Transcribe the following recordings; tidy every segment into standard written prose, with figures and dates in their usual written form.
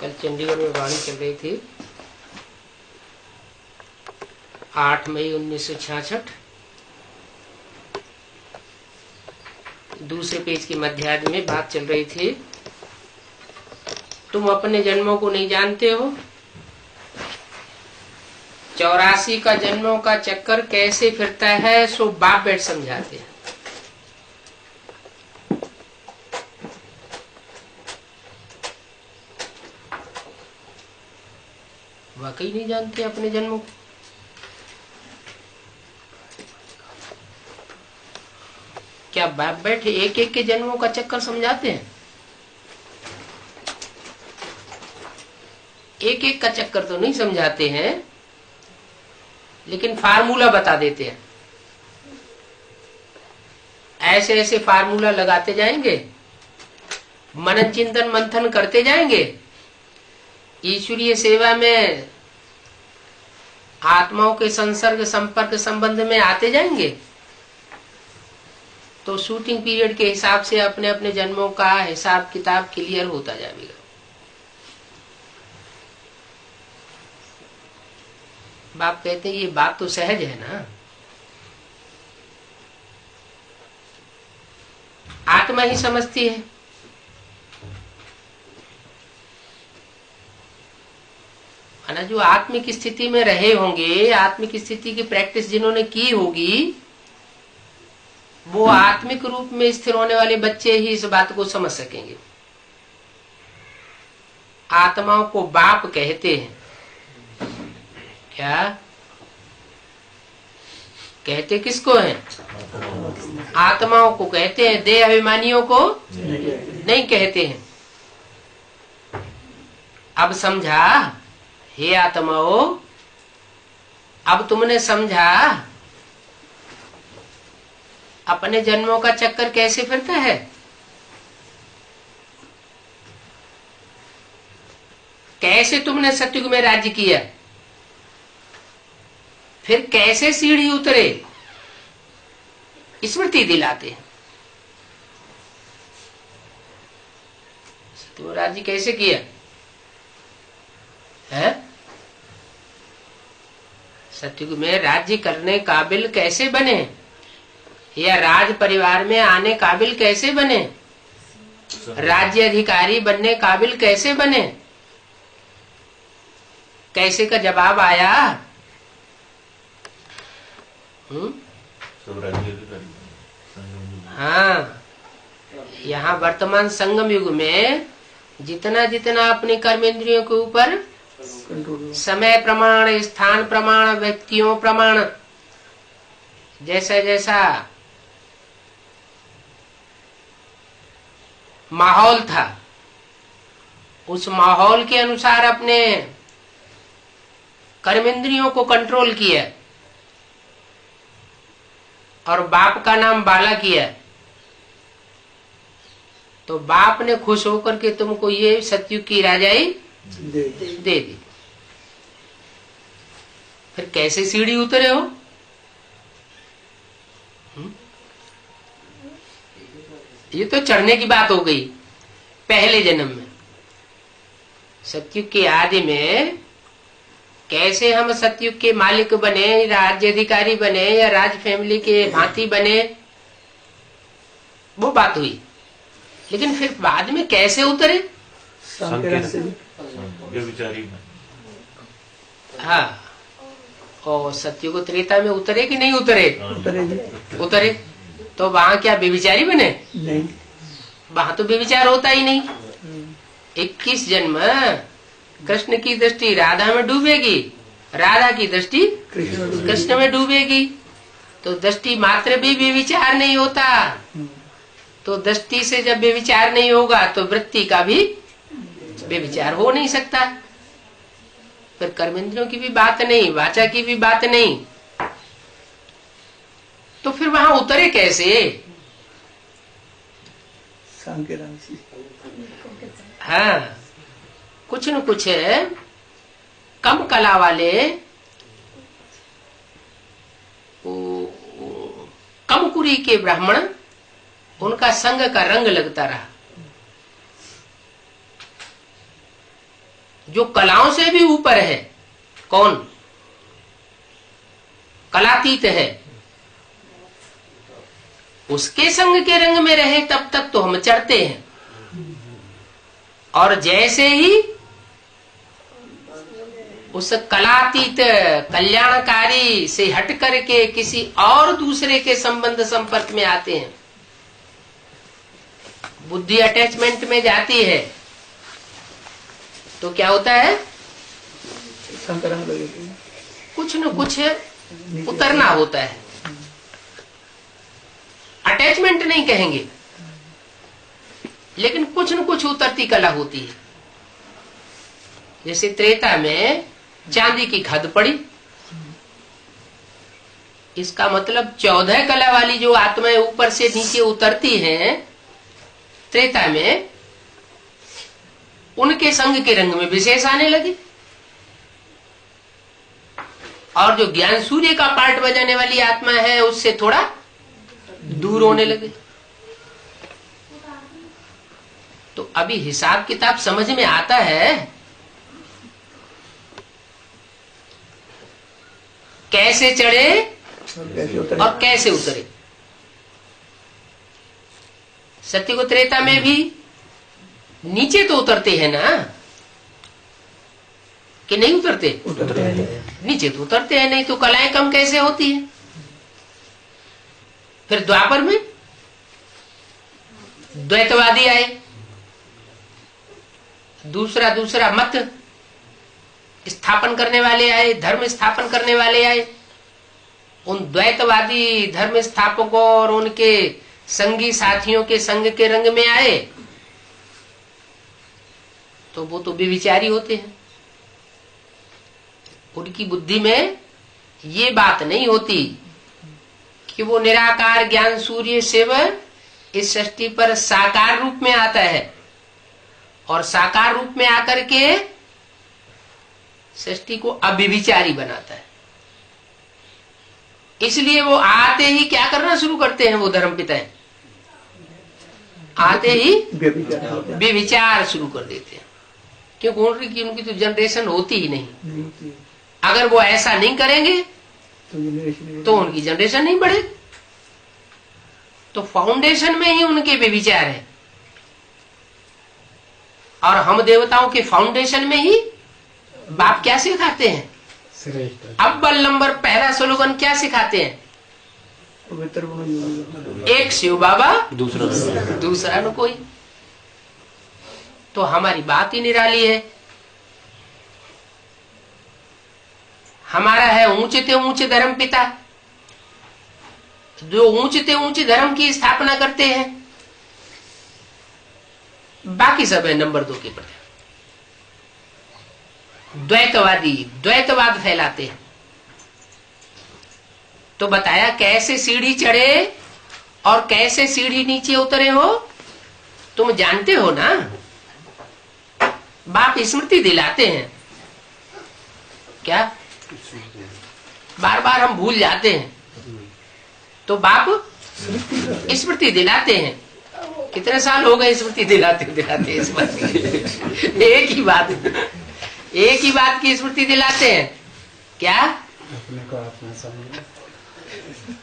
कल चंडीगढ़ में वाणी चल रही थी 8 मई 1966। दूसरे पेज की मध्यार्ध में बात चल रही थी, तुम अपने जन्मों को नहीं जानते हो। 84 का जन्मों का चक्कर कैसे फिरता है, सो बाप बैठ समझाते हैं। वाकई नहीं जानते अपने जन्मों को। क्या बाप बैठ एक एक के जन्मों का चक्कर समझाते हैं? एक एक का चक्कर तो नहीं समझाते हैं, लेकिन फार्मूला बता देते हैं। ऐसे ऐसे फार्मूला लगाते जाएंगे, मनन चिंतन मंथन करते जाएंगे, ईश्वरीय सेवा में आत्माओं के संसर्ग संपर्क संबंध में आते जाएंगे, तो शूटिंग पीरियड के हिसाब से अपने अपने जन्मों का हिसाब किताब क्लियर होता जाएगा। बाप कहते हैं ये बात तो सहज है ना, आत्मा ही समझती है। ना जो आत्मिक स्थिति में रहे होंगे, आत्मिक स्थिति की प्रैक्टिस जिन्होंने की होगी, वो आत्मिक रूप में स्थिर होने वाले बच्चे ही इस बात को समझ सकेंगे। आत्माओं को बाप कहते हैं। क्या कहते किसको है? आत्माओं को कहते हैं, देह अभिमानियों को नहीं कहते हैं। अब समझा हे आत्माओं, अब तुमने समझा अपने जन्मों का चक्कर कैसे फिरता है। कैसे तुमने सतयुग में राज्य किया, फिर कैसे सीढ़ी उतरे, स्मृति दिलाते हैं। सतयुग में राज्य कैसे किया है? सतयुग में राज्य करने काबिल कैसे बने, या राज परिवार में आने काबिल कैसे बने, राज्य अधिकारी बनने काबिल कैसे बने? कैसे का जवाब आया? हाँ, यहाँ वर्तमान संगम युग में जितना जितना अपने कर्मेंद्रियों के ऊपर समय प्रमाण, स्थान प्रमाण, व्यक्तियों प्रमाण, जैसा जैसा माहौल था, उस माहौल के अनुसार अपने कर्मेंद्रियों को कंट्रोल किया और बाप का नाम बाला किया, तो बाप ने खुश होकर के तुमको ये सतयुग की राजाई दे दी। फिर कैसे सीढ़ी उतरे हो? ये तो चढ़ने की बात हो गई। पहले जन्म में सतयुग के आदि में कैसे हम सतयुग के मालिक बने, राज्य अधिकारी बने, या राज फैमिली के भांति बने, वो बात हुई। लेकिन फिर बाद में कैसे उतरे? हाँ, और सतयुग त्रेता में उतरे कि नहीं उतरे? उतरे। तो वहाँ क्या बेविचारी बने? नहीं, वहाँ तो बेविचार होता ही नहीं। 21 जन्म कृष्ण की दृष्टि राधा में डूबेगी, राधा की दृष्टि कृष्ण में डूबेगी, तो दृष्टि मात्र भी बेविचार नहीं होता। तो दृष्टि से जब बेविचार नहीं होगा तो वृत्ति का भी बेविचार हो नहीं सकता। फिर कर्मेंद्रियों की भी बात नहीं, वाचा की भी बात नहीं, तो फिर वहां उतरे कैसे? हाँ, कुछ न कुछ कम कला वाले, कम कुरी के ब्राह्मण उनका संग का रंग लगता रहा। जो कलाओं से भी ऊपर है, कौन? कलातीत है, उसके संग के रंग में रहे तब तक तो हम चढ़ते हैं, और जैसे ही उस कलातीत कल्याणकारी से हट करके किसी और दूसरे के संबंध संपर्क में आते हैं, बुद्धि अटैचमेंट में जाती है, तो क्या होता है? कुछ न कुछ उतरना होता है। अटैचमेंट नहीं कहेंगे, लेकिन कुछ न कुछ उतरती कला होती है। जैसे त्रेता में चांदी की खद पड़ी, इसका मतलब 14 कला वाली जो आत्माएं ऊपर से नीचे उतरती हैं, त्रेता में उनके संग के रंग में विशेष आने लगी, और जो ज्ञान सूर्य का पार्ट बजाने वाली आत्मा है उससे थोड़ा दूर होने लगे। तो अभी हिसाब किताब समझ में आता है, कैसे चढ़े और कैसे उतरे। सत्य को त्रेता में भी नीचे तो उतरते हैं ना, कि नहीं उतरते? नीचे तो उतरते हैं, नहीं तो कलाएं कम कैसे होती है। फिर द्वापर में द्वैतवादी आए, दूसरा मत स्थापन करने वाले आए, धर्म स्थापन करने वाले आए। उन द्वैतवादी धर्म स्थापकों और उनके संगी साथियों के संग के रंग में आए तो वो तो बेविचारी होते हैं। उनकी बुद्धि में ये बात नहीं होती कि वो निराकार ज्ञान सूर्य शिव इस सृष्टि पर साकार रूप में आता है, और साकार रूप में आकर के सृष्टि को अव्यभिचारी बनाता है। इसलिए वो आते ही क्या करना शुरू करते हैं? वो धर्म पिताएं आते ही व्यभिचार शुरू कर देते हैं, क्योंकि उनकी तो जनरेशन होती ही नहीं। अगर वो ऐसा नहीं करेंगे तो उनकी जनरेशन नहीं बढ़ेगी। तो फाउंडेशन में ही उनके व्यभिचार है, और हम देवताओं के फाउंडेशन में ही बाप क्या सिखाते हैं? अव्वल नंबर पहला स्लोगन क्या सिखाते हैं? एक शिव बाबा दूसरा न कोई। तो हमारी बात ही निराली है। हमारा है ऊंचे ऊंचे धर्म पिता, जो ऊंचे ऊंचे धर्म की स्थापना करते हैं, बाकी सब है नंबर 2 के प्रति। द्वैतवादी द्वैतवाद फैलाते हैं। तो बताया कैसे सीढ़ी चढ़े और कैसे सीढ़ी नीचे उतरे हो, तुम जानते हो ना। बाप स्मृति दिलाते हैं। क्या बार बार हम भूल जाते हैं, तो बाप स्मृति दिलाते हैं। कितने साल हो गए स्मृति दिलाते दिलाते इस बात की एक ही बात की स्मृति दिलाते हैं। क्या अपने को अपना समझना।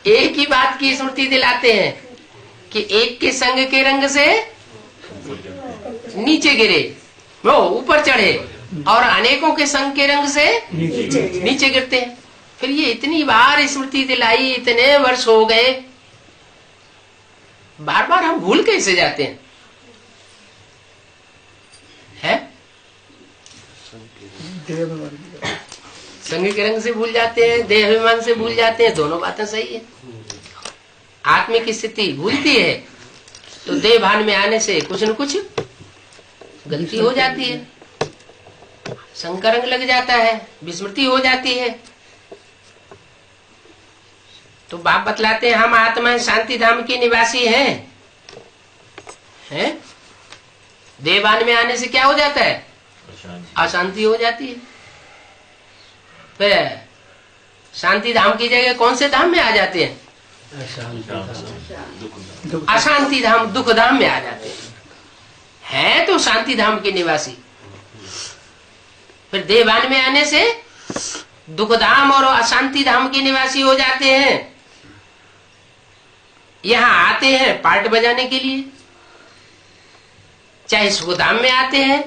एक ही बात की स्मृति दिलाते हैं कि एक के संग के रंग से नीचे गिरे, वो ऊपर चढ़े, और अनेकों के संग के रंग से नीचे गिरते हैं। फिर ये इतनी बार स्मृति दिलाई, इतने वर्ष हो गए, बार बार हम भूल कैसे जाते हैं? है? संग के रंग से भूल जाते हैं, देह अभिमान से भूल जाते हैं। दोनों बातें सही है। आत्मिक स्थिति भूलती है तो देह भान में आने से कुछ न कुछ गलती हो जाती है, संग का रंग लग जाता है, विस्मृति हो जाती है। तो बाप बतलाते हैं हम आत्मा शांति धाम के निवासी हैं। देवान में आने से क्या हो जाता है? अशांति हो जाती है। फिर शांति धाम की जगह कौन से धाम में आ जाते हैं? अशांति धाम, दुख अशांति धाम, दुख धाम में आ जाते हैं तो शांति धाम के निवासी। फिर देवान में आने से दुख धाम और अशांति धाम के निवासी हो जाते हैं। यहाँ आते हैं पार्ट बजाने के लिए, चाहे सुख धाम में आते हैं।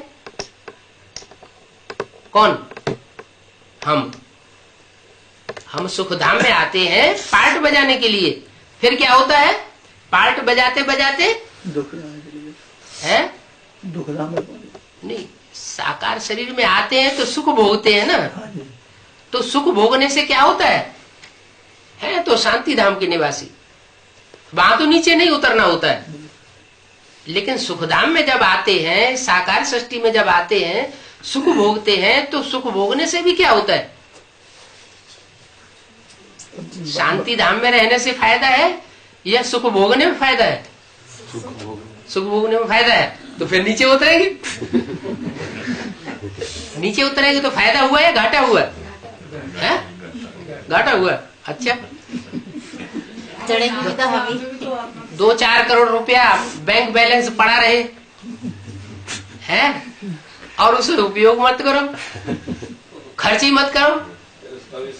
कौन? हम सुख धाम में आते हैं पार्ट बजाने के लिए। फिर क्या होता है? पार्ट बजाते बजाते दुख धाम के लिए है, दुख धाम में नहीं, साकार शरीर में आते हैं तो सुख भोगते हैं ना। हाँ जी, तो सुख भोगने से क्या होता है तो शांति धाम के निवासी। वहां तो नीचे नहीं उतरना होता है, लेकिन सुख धाम में जब आते हैं, साकार सृष्टि में जब आते हैं, सुख भोगते हैं, तो सुख भोगने से भी क्या होता है? शांति धाम में रहने से फायदा है या सुख भोगने में फायदा है? सुख भोगने में फायदा है, तो फिर नीचे उतरेंगे। नीचे उतरेंगे तो फायदा हुआ या घाटा हुआ है? घाटा हुआ। अच्छा, चढ़ेंगे तो हम 2-4 करोड़ रुपया बैंक बैलेंस पड़ा रहे हैं और उसे उपयोग मत करो, खर्च ही मत करो,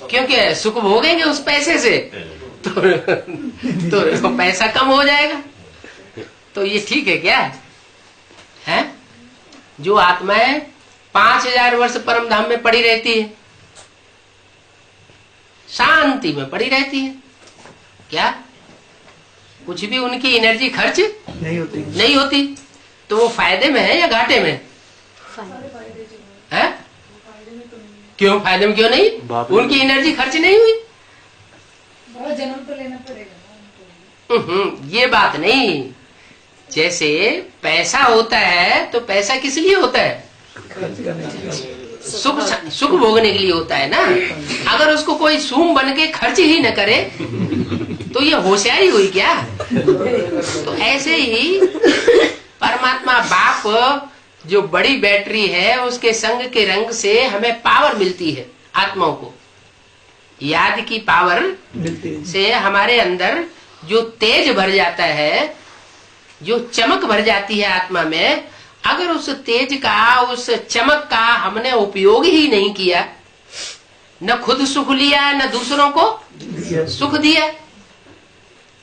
क्योंकि सुख भोगेंगे उस पैसे से तो पैसा कम हो जाएगा। तो ये ठीक है क्या है? जो आत्माएं 5000 वर्ष परम धाम में पड़ी रहती है, शांति में पड़ी रहती है, क्या कुछ भी उनकी एनर्जी खर्च नहीं होती, तो वो फायदे में है या घाटे में है? क्यों फायदे में? क्यों नहीं? उनकी एनर्जी खर्च नहीं हुई। जन्म तो लेना पड़ेगा ना। ये बात नहीं। जैसे पैसा होता है तो पैसा किस लिए होता है? सुख भोगने के लिए होता है ना। अगर उसको कोई सूम बन के खर्च ही न करे तो ये होशियारी हुई क्या? तो ऐसे ही परमात्मा बाप जो बड़ी बैटरी है, उसके संग के रंग से हमें पावर मिलती है। आत्माओं को याद की पावर से हमारे अंदर जो तेज भर जाता है, जो चमक भर जाती है आत्मा में, अगर उस तेज का, उस चमक का हमने उपयोग ही नहीं किया, न खुद सुख लिया न दूसरों को सुख दिया,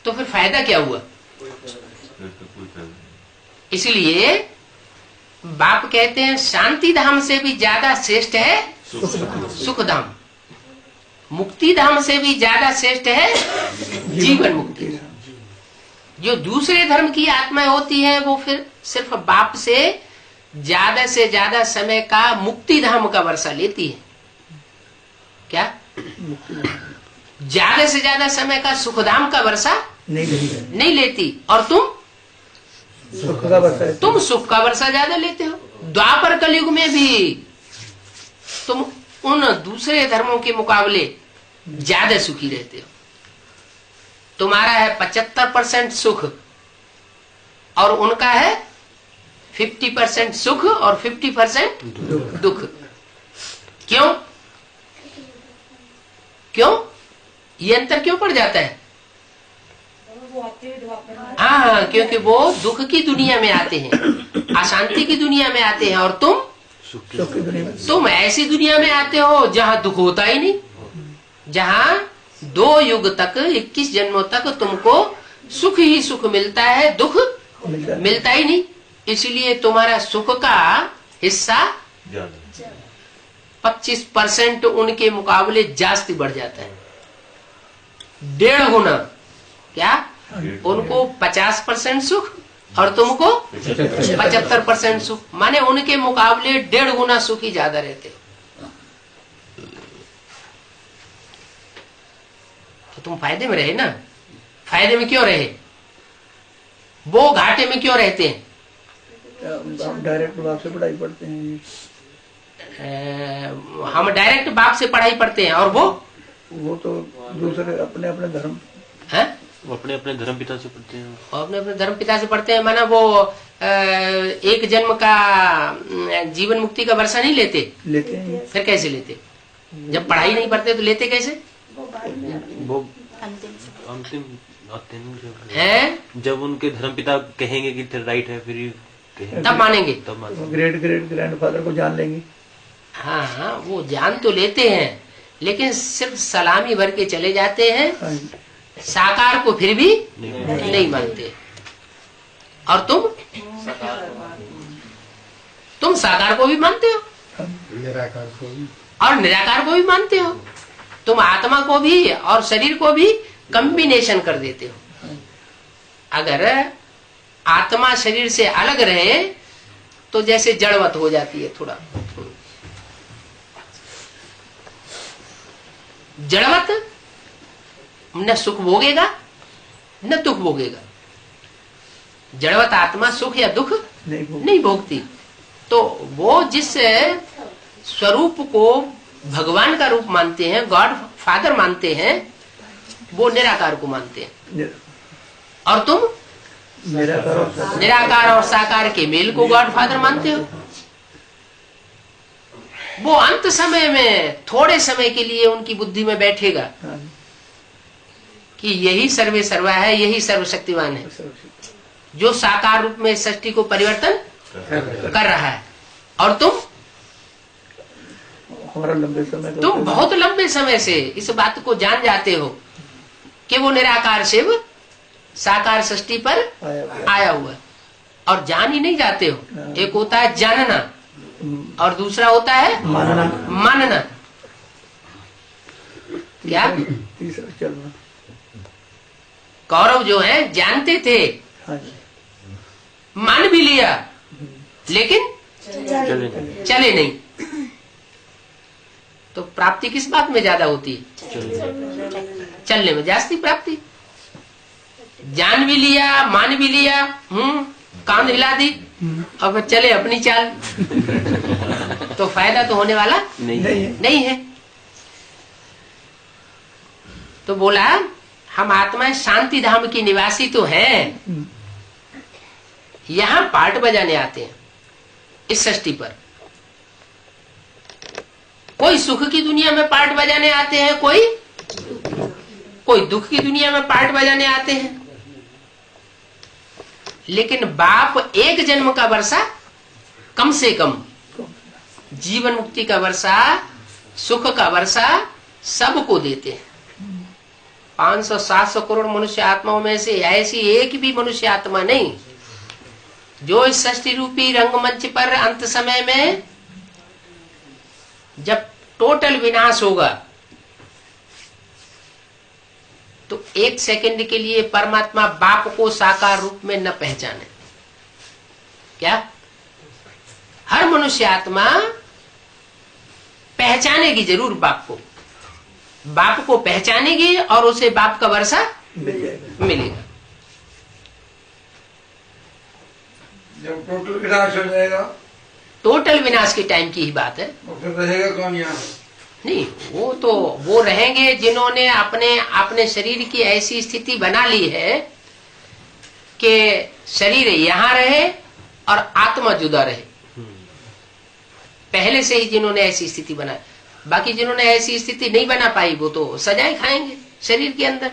तो फिर फायदा क्या हुआ? इसलिए बाप कहते हैं शांति धाम से भी ज्यादा श्रेष्ठ है सुख धाम, मुक्ति धाम से भी ज्यादा श्रेष्ठ है जीवन मुक्ति। जो दूसरे धर्म की आत्माएं होती है वो फिर सिर्फ बाप से ज्यादा समय का मुक्ति धाम का वर्षा लेती है। क्या? ज्यादा से ज्यादा समय का सुख धाम का वर्षा नहीं लेती। और तुम सुख का वर्षा ज्यादा लेते हो। द्वापर कलयुग में भी तुम उन दूसरे धर्मों के मुकाबले ज्यादा सुखी रहते हो। तुम्हारा है 75% सुख और उनका है 50% सुख और 50% दुख। क्यों? ये अंतर क्यों पड़ जाता है? हाँ, क्योंकि वो दुख की दुनिया में आते हैं, अशांति की दुनिया में आते हैं, और तुम ऐसी दुनिया में आते हो जहाँ दुख होता ही नहीं, जहाँ 2 युग तक 21 जन्मों तक तुमको सुख ही सुख मिलता है, दुख मिलता ही नहीं। इसलिए तुम्हारा सुख का हिस्सा 25% उनके मुकाबले जास्ती बढ़ जाता है, 1.5 गुना। क्या? उनको 50% सुख और तुमको 75% सुख, माने उनके मुकाबले 1.5 गुना सुखी ज्यादा रहते हो। तो तुम फायदे में रहे ना। फायदे में क्यों रहे? वो घाटे में क्यों रहते हैं? डायरेक्ट बाप से पढ़ाई पढ़ते हैं। हम डायरेक्ट बाप से पढ़ाई पढ़ते हैं, और वो तो दूसरे अपने धर्म है, वो अपने धर्म पिता से पढ़ते हैं। और अपने धर्म पिता से पढ़ते हैं, माना वो एक जन्म का जीवन मुक्ति का वर्षा नहीं लेते हैं। फिर कैसे लेते? जब पढ़ाई नहीं पढ़ते तो लेते कैसे? वो अंतिम आते हैं हैं, जब उनके धर्मपिता कहेंगे कि राइट है, फिर ही कहेंगे, तब मानेंगे। तब मानेंगे। ग्रेट ग्रेट ग्रैंडफादर को जान लेंगे। हाँ हाँ, वो जान तो लेते हैं, लेकिन सिर्फ सलामी भर के चले जाते हैं, हाँ जी। साकार को फिर भी नहीं। नहीं मानते। और तुम साकार को भी मानते हो निराकार को भी। और निराकार को भी मानते हो। तुम आत्मा को भी और शरीर को भी कॉम्बिनेशन कर देते हो। अगर आत्मा शरीर से अलग रहे तो जैसे जड़वत हो जाती है, थोड़ा जड़वत, न सुख भोगेगा न दुख भोगेगा। जड़वत आत्मा सुख या दुख नहीं भोगती। तो वो जिस स्वरूप को भगवान का रूप मानते हैं, गॉड फादर मानते हैं, वो निराकार को मानते हैं। और तुम निराकार और साकार के मेल को गॉड फादर मानते हो। वो अंत समय में थोड़े समय के लिए उनकी बुद्धि में बैठेगा कि यही सर्वे सर्वा है, यही सर्वशक्तिवान है, जो साकार रूप में सृष्टि को परिवर्तन कर रहा है। और हमारा लंबे समय तुम बहुत लंबे समय से इस बात को जान जाते हो कि वो निराकार शिव साकार सृष्टि पर आया हुआ है। और जान ही नहीं जाते हो, एक होता है जानना और दूसरा होता है मानना। क्या तीसरा चलना। कौरव जो है जानते थे, मान भी लिया, लेकिन चले नहीं। तो प्राप्ति किस बात में ज्यादा होती है? चलने में जास्ती प्राप्ति। जान भी लिया, मान भी लिया, कान हिला दी, अब चले अपनी चाल, तो फायदा तो होने वाला नहीं है। तो बोला हम आत्माएं शांति धाम की निवासी तो हैं, यहाँ पार्ट बजाने आते हैं इस सृष्टि पर। कोई सुख की दुनिया में पार्ट बजाने आते हैं, कोई दुख की दुनिया में पार्ट बजाने आते हैं। लेकिन बाप एक जन्म का वर्षा कम से कम, जीवन मुक्ति का वर्षा, सुख का वर्षा सबको देते हैं। 500-700 करोड़ मनुष्य आत्माओं में से ऐसी एक भी मनुष्य आत्मा नहीं जो इस सृष्टि रूपी रंगमंच पर अंत समय में जब टोटल विनाश होगा तो एक सेकंड के लिए परमात्मा बाप को साकार रूप में न पहचाने। क्या हर मनुष्य आत्मा पहचानेगी जरूर बाप को पहचानेगी और उसे बाप का वर्षा मिलेगा। जब टोटल विनाश हो जाएगा, टोटल विनाश के टाइम की ही बात है। तो फिर रहेगा कौन यहाँ? नहीं, वो रहेंगे जिन्होंने अपने शरीर की ऐसी स्थिति बना ली है कि शरीर यहाँ रहे और आत्मा जुदा रहे। पहले से ही जिन्होंने ऐसी स्थिति बना, बाकी जिन्होंने ऐसी स्थिति नहीं बना पाई वो तो सजाएं खाएंगे शरीर के अंदर,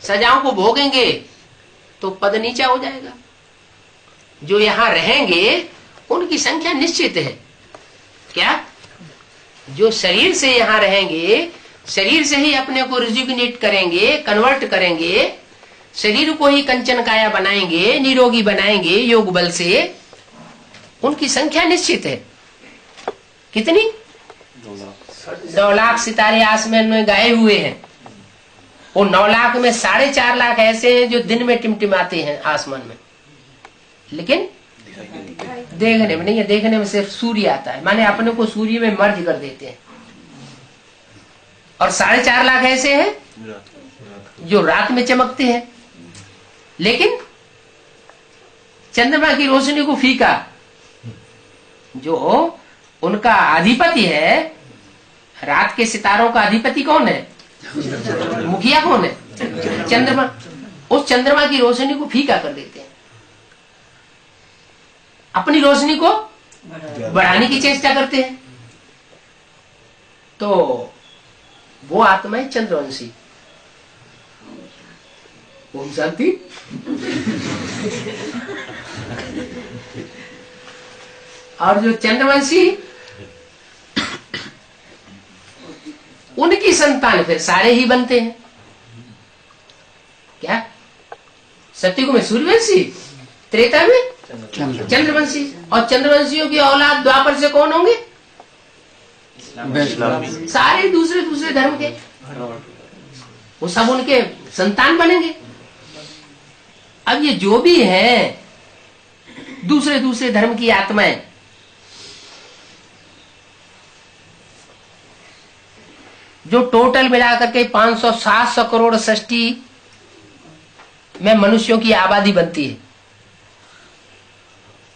सजाओं को भोगेंगे तो पद नीचा हो जाएगा। जो यहाँ रहेंगे उनकी संख्या निश्चित है। क्या जो शरीर से यहाँ रहेंगे, शरीर से ही अपने को रिजुविनेट करेंगे, कन्वर्ट करेंगे, शरीर को ही कंचन काया बनाएंगे, निरोगी बनाएंगे योग बल से, उनकी संख्या निश्चित है। कितनी? 9 लाख सितारे आसमान में गाए हुए हैं। वो 9 लाख में 4.5 लाख ऐसे हैं जो दिन में टिमटिमाते हैं आसमान में, लेकिन देखने में नहीं है। देखने में सिर्फ सूर्य आता है, माने अपने को सूर्य में मर्ज कर देते हैं। और 4.5 लाख ऐसे हैं जो रात में चमकते हैं, लेकिन चंद्रमा की रोशनी को फीका। जो उनका अधिपति है, रात के सितारों का अधिपति कौन है? मुखिया कौन है? चंद्रमा। उस चंद्रमा की रोशनी को फीका कर देते हैं, अपनी रोशनी को बढ़ाने की चेष्टा करते हैं। तो वो आत्मा है चंद्रवंशी। ओम शांति। और जो चंद्रवंशी, उनकी संतान फिर सारे ही बनते हैं। क्या? सतयुग में सूर्यवंशी, त्रेता में चंद्रवंशी, और चंद्रवंशियों की औलाद द्वापर से कौन होंगे? सारे दूसरे दूसरे धर्म के, वो सब उनके संतान बनेंगे। अब ये जो भी है दूसरे दूसरे धर्म की आत्माएं, जो टोटल मिलाकर के 500-700 करोड़ सृष्टि में मनुष्यों की आबादी बनती है,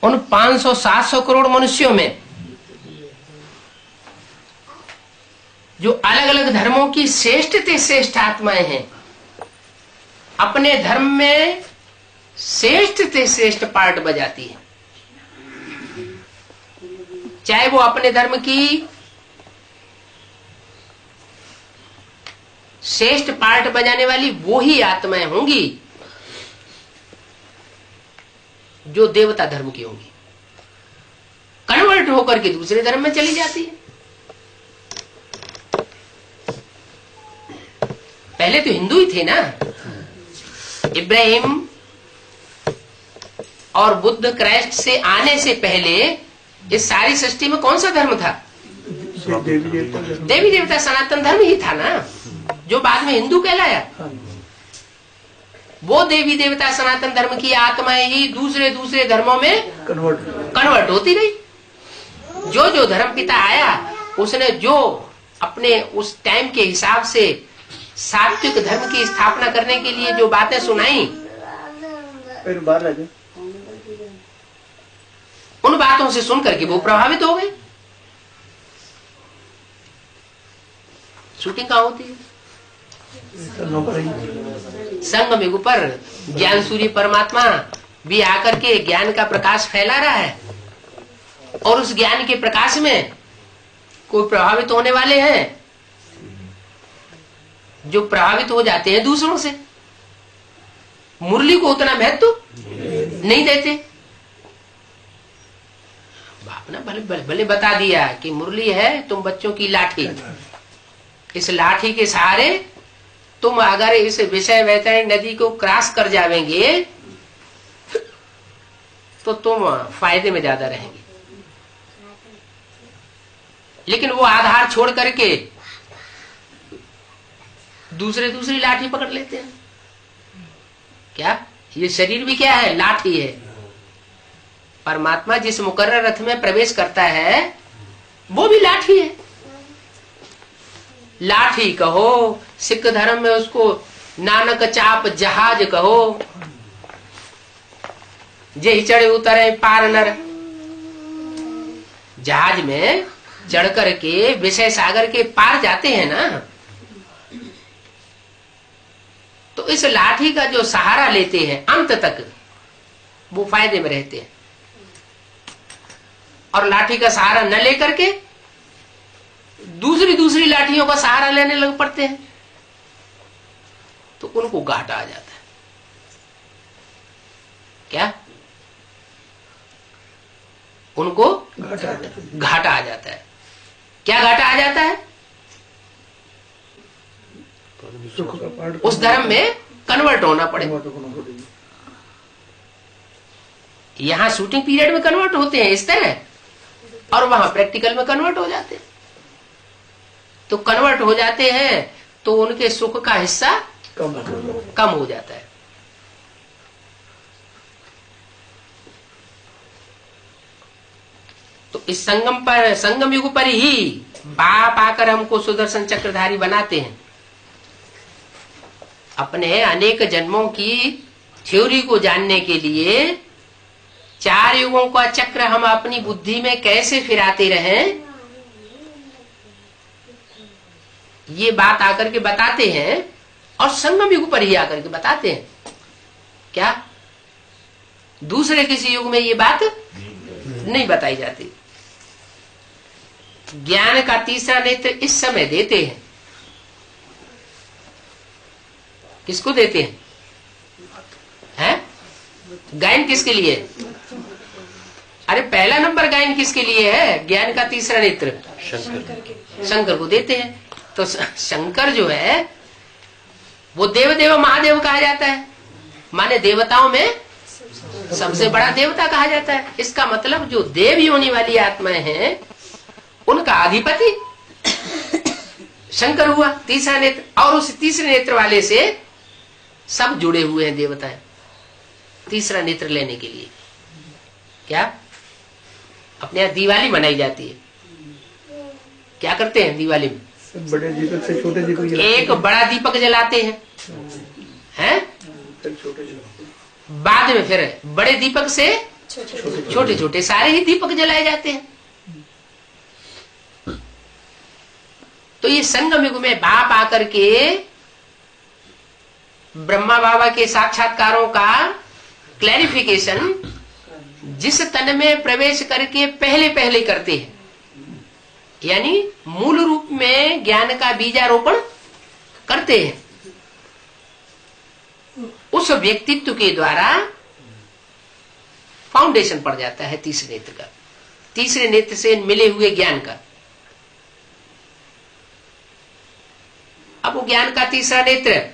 उन 500-700 करोड़ मनुष्यों में जो अलग अलग धर्मों की श्रेष्ठ से श्रेष्ठ आत्माएं हैं, अपने धर्म में श्रेष्ठ से श्रेष्ठ पार्ट बजाती है। चाहे वो अपने धर्म की श्रेष्ठ पार्ट बजाने वाली वो ही आत्माएं होंगी जो देवता धर्म की होंगी, कन्वर्ट होकर के दूसरे धर्म में चली जाती है। पहले तो हिंदू ही थे ना। इब्राहिम और बुद्ध क्राइस्ट से आने से पहले इस सारी सृष्टि में कौन सा धर्म था? देवी देवता सनातन धर्म ही था ना, जो बाद में हिंदू कहलाया। वो देवी देवता सनातन धर्म की आत्माएं ही दूसरे दूसरे धर्मों में कन्वर्ट होती गई। जो जो धर्म पिता आया उसने जो अपने उस टाइम के हिसाब से सात्विक धर्म की स्थापना करने के लिए जो बातें सुनाई, उन बातों से सुनकर के वो प्रभावित हो गए। शूटिंग कहाँ होती है? संगम युग पर ज्ञान सूर्य परमात्मा भी आकर के ज्ञान का प्रकाश फैला रहा है, और उस ज्ञान के प्रकाश में कोई प्रभावित होने वाले हैं जो प्रभावित हो जाते हैं दूसरों से। मुरली को उतना महत्व नहीं देते। बाप ने भले भले बता दिया कि मुरली है तुम बच्चों की लाठी, इस लाठी के सहारे तुम अगर इस विषय वैतरणी नदी को क्रॉस कर जावेंगे तो तुम फायदे में ज्यादा रहेंगे। लेकिन वो आधार छोड़ करके दूसरी लाठी पकड़ लेते हैं। क्या ये शरीर भी क्या है? लाठी है। परमात्मा जिस मुकर्रर रथ में प्रवेश करता है वो भी लाठी है। लाठी कहो, सिख धर्म में उसको नानक चाप जहाज कहो। जे चढ़े उतरे पार नर, जहाज में चढ़ करके विषय सागर के पार जाते हैं ना, तो इस लाठी का जो सहारा लेते हैं अंत तक वो फायदे में रहते हैं। और लाठी का सहारा न लेकर के दूसरी लाठियों का सहारा लेने लग पड़ते हैं तो उनको घाटा आ जाता है। क्या? उनको घाटा आ जाता है। क्या घाटा आ जाता है? उस धर्म में कन्वर्ट होना पड़े। यहां शूटिंग पीरियड में कन्वर्ट होते हैं इस तरह, और वहां प्रैक्टिकल में कन्वर्ट हो जाते हैं। तो कन्वर्ट हो जाते हैं तो उनके सुख का हिस्सा कम हो जाता है। तो इस संगम युग पर ही बाप आकर हमको सुदर्शन चक्रधारी बनाते हैं। अपने अनेक जन्मों की थ्योरी को जानने के लिए 4 युगों का चक्र हम अपनी बुद्धि में कैसे फिराते रहें, ये बात आकर के बताते हैं। और संगम युग पर ही आकर के बताते हैं। क्या दूसरे किसी युग में ये बात नहीं बताई जाती। ज्ञान का तीसरा नेत्र इस समय देते हैं। किसको देते हैं? गायन किसके लिए है? अरे पहला नंबर गायन किसके लिए है? ज्ञान का तीसरा नेत्र शंकर को देते हैं। तो शंकर जो है वो देव देव महादेव कहा जाता है, माने देवताओं में सबसे बड़ा देवता कहा जाता है। इसका मतलब जो देव योनि वाली आत्माएं हैं उनका अधिपति शंकर हुआ, तीसरा नेत्र। और उस तीसरे नेत्र वाले से सब जुड़े हुए हैं देवताएं तीसरा नेत्र लेने के लिए। क्या अपने यहाँ दिवाली मनाई जाती है, क्या करते हैं दिवाली में? बड़े दीपक से छोटे दीपक एक बड़ा दीपक जलाते हैं, छोटे बाद में फिर बड़े दीपक से छोटे छोटे सारे ही दीपक जलाए जाते हैं। तो ये संगम युग में बाप आकर के ब्रह्मा बाबा के साक्षात्कारों का क्लैरिफिकेशन जिस तन में प्रवेश करके पहले पहले करते हैं, यानी मूल रूप में ज्ञान का बीजारोपण करते हैं, उस व्यक्तित्व के द्वारा फाउंडेशन पड़ जाता है तीसरे नेत्र का, तीसरे नेत्र से मिले हुए ज्ञान का। अब वो ज्ञान का तीसरा नेत्र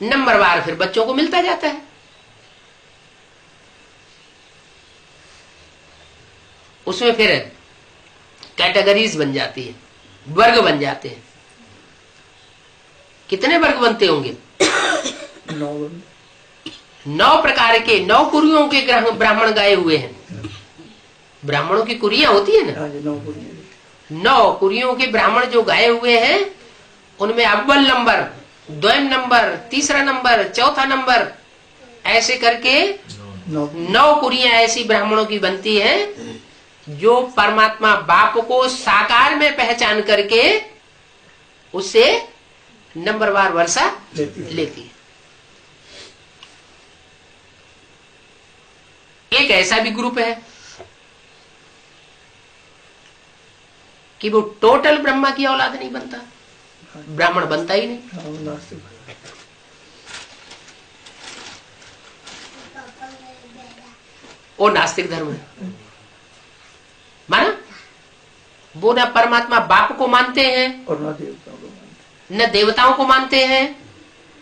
नंबरवार फिर बच्चों को मिलता जाता है। उसमें फिर कैटेगरीज बन जाती है, वर्ग बन जाते हैं। कितने वर्ग बनते होंगे? 9 प्रकार के 9 कुरियों के ब्राह्मण गाए हुए हैं। ब्राह्मणों की कुरियां होती है ना, 9 कुरियों के ब्राह्मण जो गाए हुए हैं उनमें अव्वल नंबर, द्वयम नंबर, तीसरा नंबर, चौथा नंबर, ऐसे करके 9 कुरियां ऐसी ब्राह्मणों की बनती है जो परमात्मा बाप को साकार में पहचान करके उससे नंबरवार वर्षा लेती है। एक ऐसा भी ग्रुप है कि वो टोटल ब्रह्मा की औलाद नहीं बनता, ब्राह्मण बनता ही नहीं। वो नास्तिक धर्म है, माना वो न परमात्मा बाप को मानते हैं और न देवताओं को मानते हैं,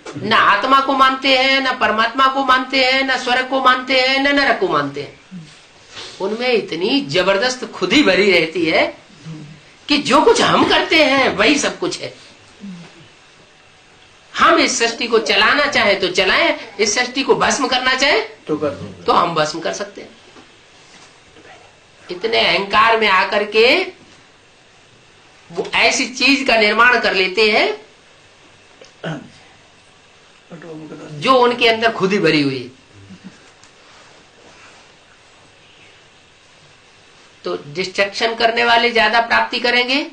न आत्मा को मानते हैं, न परमात्मा को मानते हैं, न स्वर्ग को मानते हैं, न नरक को मानते हैं। उनमें इतनी जबरदस्त खुदी भरी रहती है कि जो कुछ हम करते हैं वही सब कुछ है। हम इस सृष्टि को चलाना चाहे तो चलाएं, इस सृष्टि को भस्म करना चाहे तो हम भस्म कर सकते हैं। इतने अहंकार में आकर के वो ऐसी चीज का निर्माण कर लेते हैं जो उनके अंदर खुद ही भरी हुई। तो डिस्ट्रक्शन करने वाले ज्यादा प्राप्ति करेंगे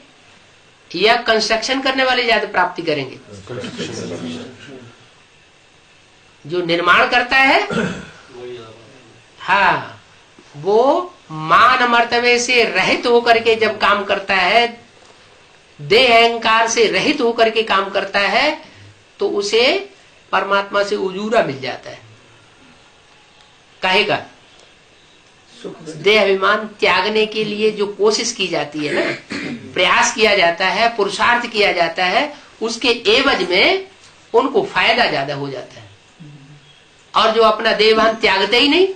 या कंस्ट्रक्शन करने वाले ज्यादा प्राप्ति करेंगे? जो निर्माण करता है, हाँ, वो मान मर्तबे से रहित होकर के जब काम करता है, देह अहंकार से रहित होकर के काम करता है, तो उसे परमात्मा से उजूरा मिल जाता है। कहेगा देह अभिमान त्यागने के लिए जो कोशिश की जाती है ना, प्रयास किया जाता है, पुरुषार्थ किया जाता है, उसके एवज में उनको फायदा ज्यादा हो जाता है। और जो अपना देह भान त्यागते ही नहीं,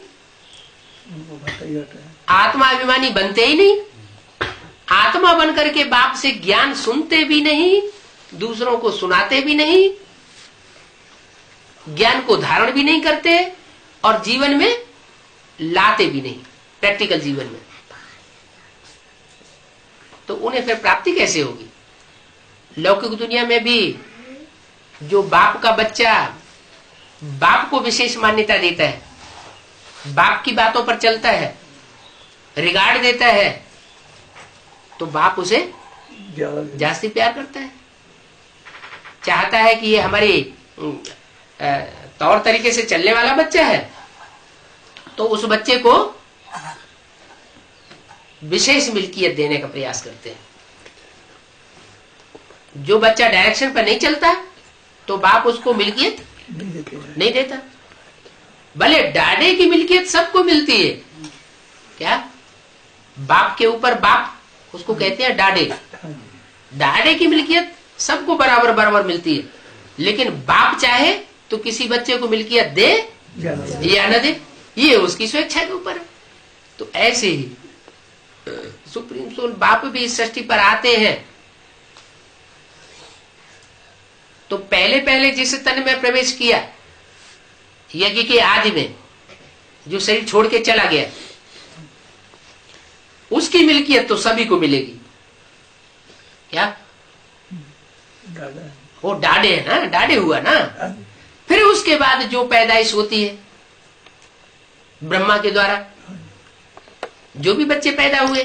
आत्मा अभिमानी बनते ही नहीं, आत्मा बनकर के बाप से ज्ञान सुनते भी नहीं, दूसरों को सुनाते भी नहीं, ज्ञान को धारण भी नहीं करते और जीवन में लाते भी नहीं, प्रैक्टिकल जीवन में, तो उन्हें फिर प्राप्ति कैसे होगी? लौकिक दुनिया में भी जो बाप का बच्चा बाप को विशेष मान्यता देता है, बाप की बातों पर चलता है, रिगार्ड देता है, तो बाप उसे जास्ती प्यार करता है, चाहता है कि ये हमारे तौर तरीके से चलने वाला बच्चा है, तो उस बच्चे को विशेष मिल्कियत देने का प्रयास करते हैं। जो बच्चा डायरेक्शन पर नहीं चलता तो बाप उसको मिल्कियत नहीं देता। भले डाडे की मिल्कियत सबको मिलती है, क्या बाप के ऊपर बाप, उसको कहते हैं डाडे। डाडे की मिल्कियत सबको बराबर बराबर मिलती है, लेकिन बाप चाहे तो किसी बच्चे को मिल्कियत दे या न दे, ये उसकी स्वेच्छा के ऊपर है। तो ऐसे ही सुप्रीम सोल बाप भी इस सृष्टि पर आते हैं, तो पहले पहले जिस तन में प्रवेश किया यज्ञ के आदि में, जो शरीर छोड़ के चला गया, उसकी मिल्कियत तो सभी को मिलेगी। क्या वो डाडे है ना, डाडे हुआ ना। फिर उसके बाद जो पैदाइश होती है ब्रह्मा के द्वारा, जो भी बच्चे पैदा हुए,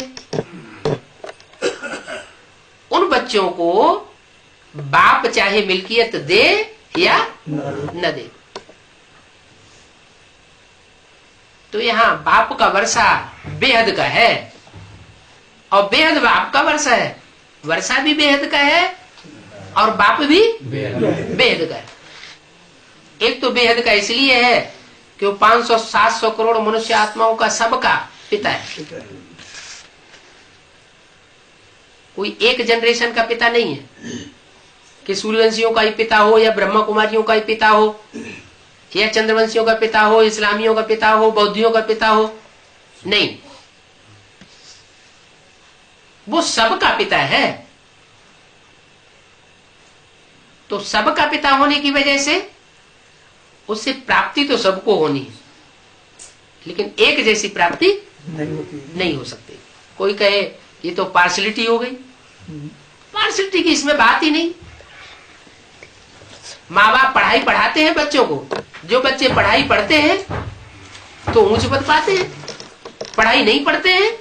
उन बच्चों को बाप चाहे मिल्कियत दे या न दे। तो यहाँ बाप का वर्षा बेहद का है और बेहद बाप का वर्षा है। वर्षा भी बेहद का है और बाप भी बेहद का है। एक तो बेहद का इसलिए है कि वो 500-700 करोड़ मनुष्य आत्माओं का सबका पिता है, कोई एक जनरेशन का पिता नहीं है कि सूर्यवंशियों का ही पिता हो या ब्रह्मा कुमारियों का ही पिता हो या चंद्रवंशियों का पिता हो, इस्लामियों का पिता हो, बौद्धियों का पिता हो, नहीं, वो सबका पिता है। तो सबका पिता होने की वजह से उससे प्राप्ति तो सबको होनी है, लेकिन एक जैसी प्राप्ति नहीं हो सकती। कोई कहे ये तो पार्शलिटी हो गई, पार्शलिटी की इसमें बात ही नहीं। माँ बाप पढ़ाई पढ़ाते हैं बच्चों को, जो बच्चे पढ़ाई पढ़ते हैं तो ऊंच पद पाते हैं, पढ़ाई नहीं पढ़ते हैं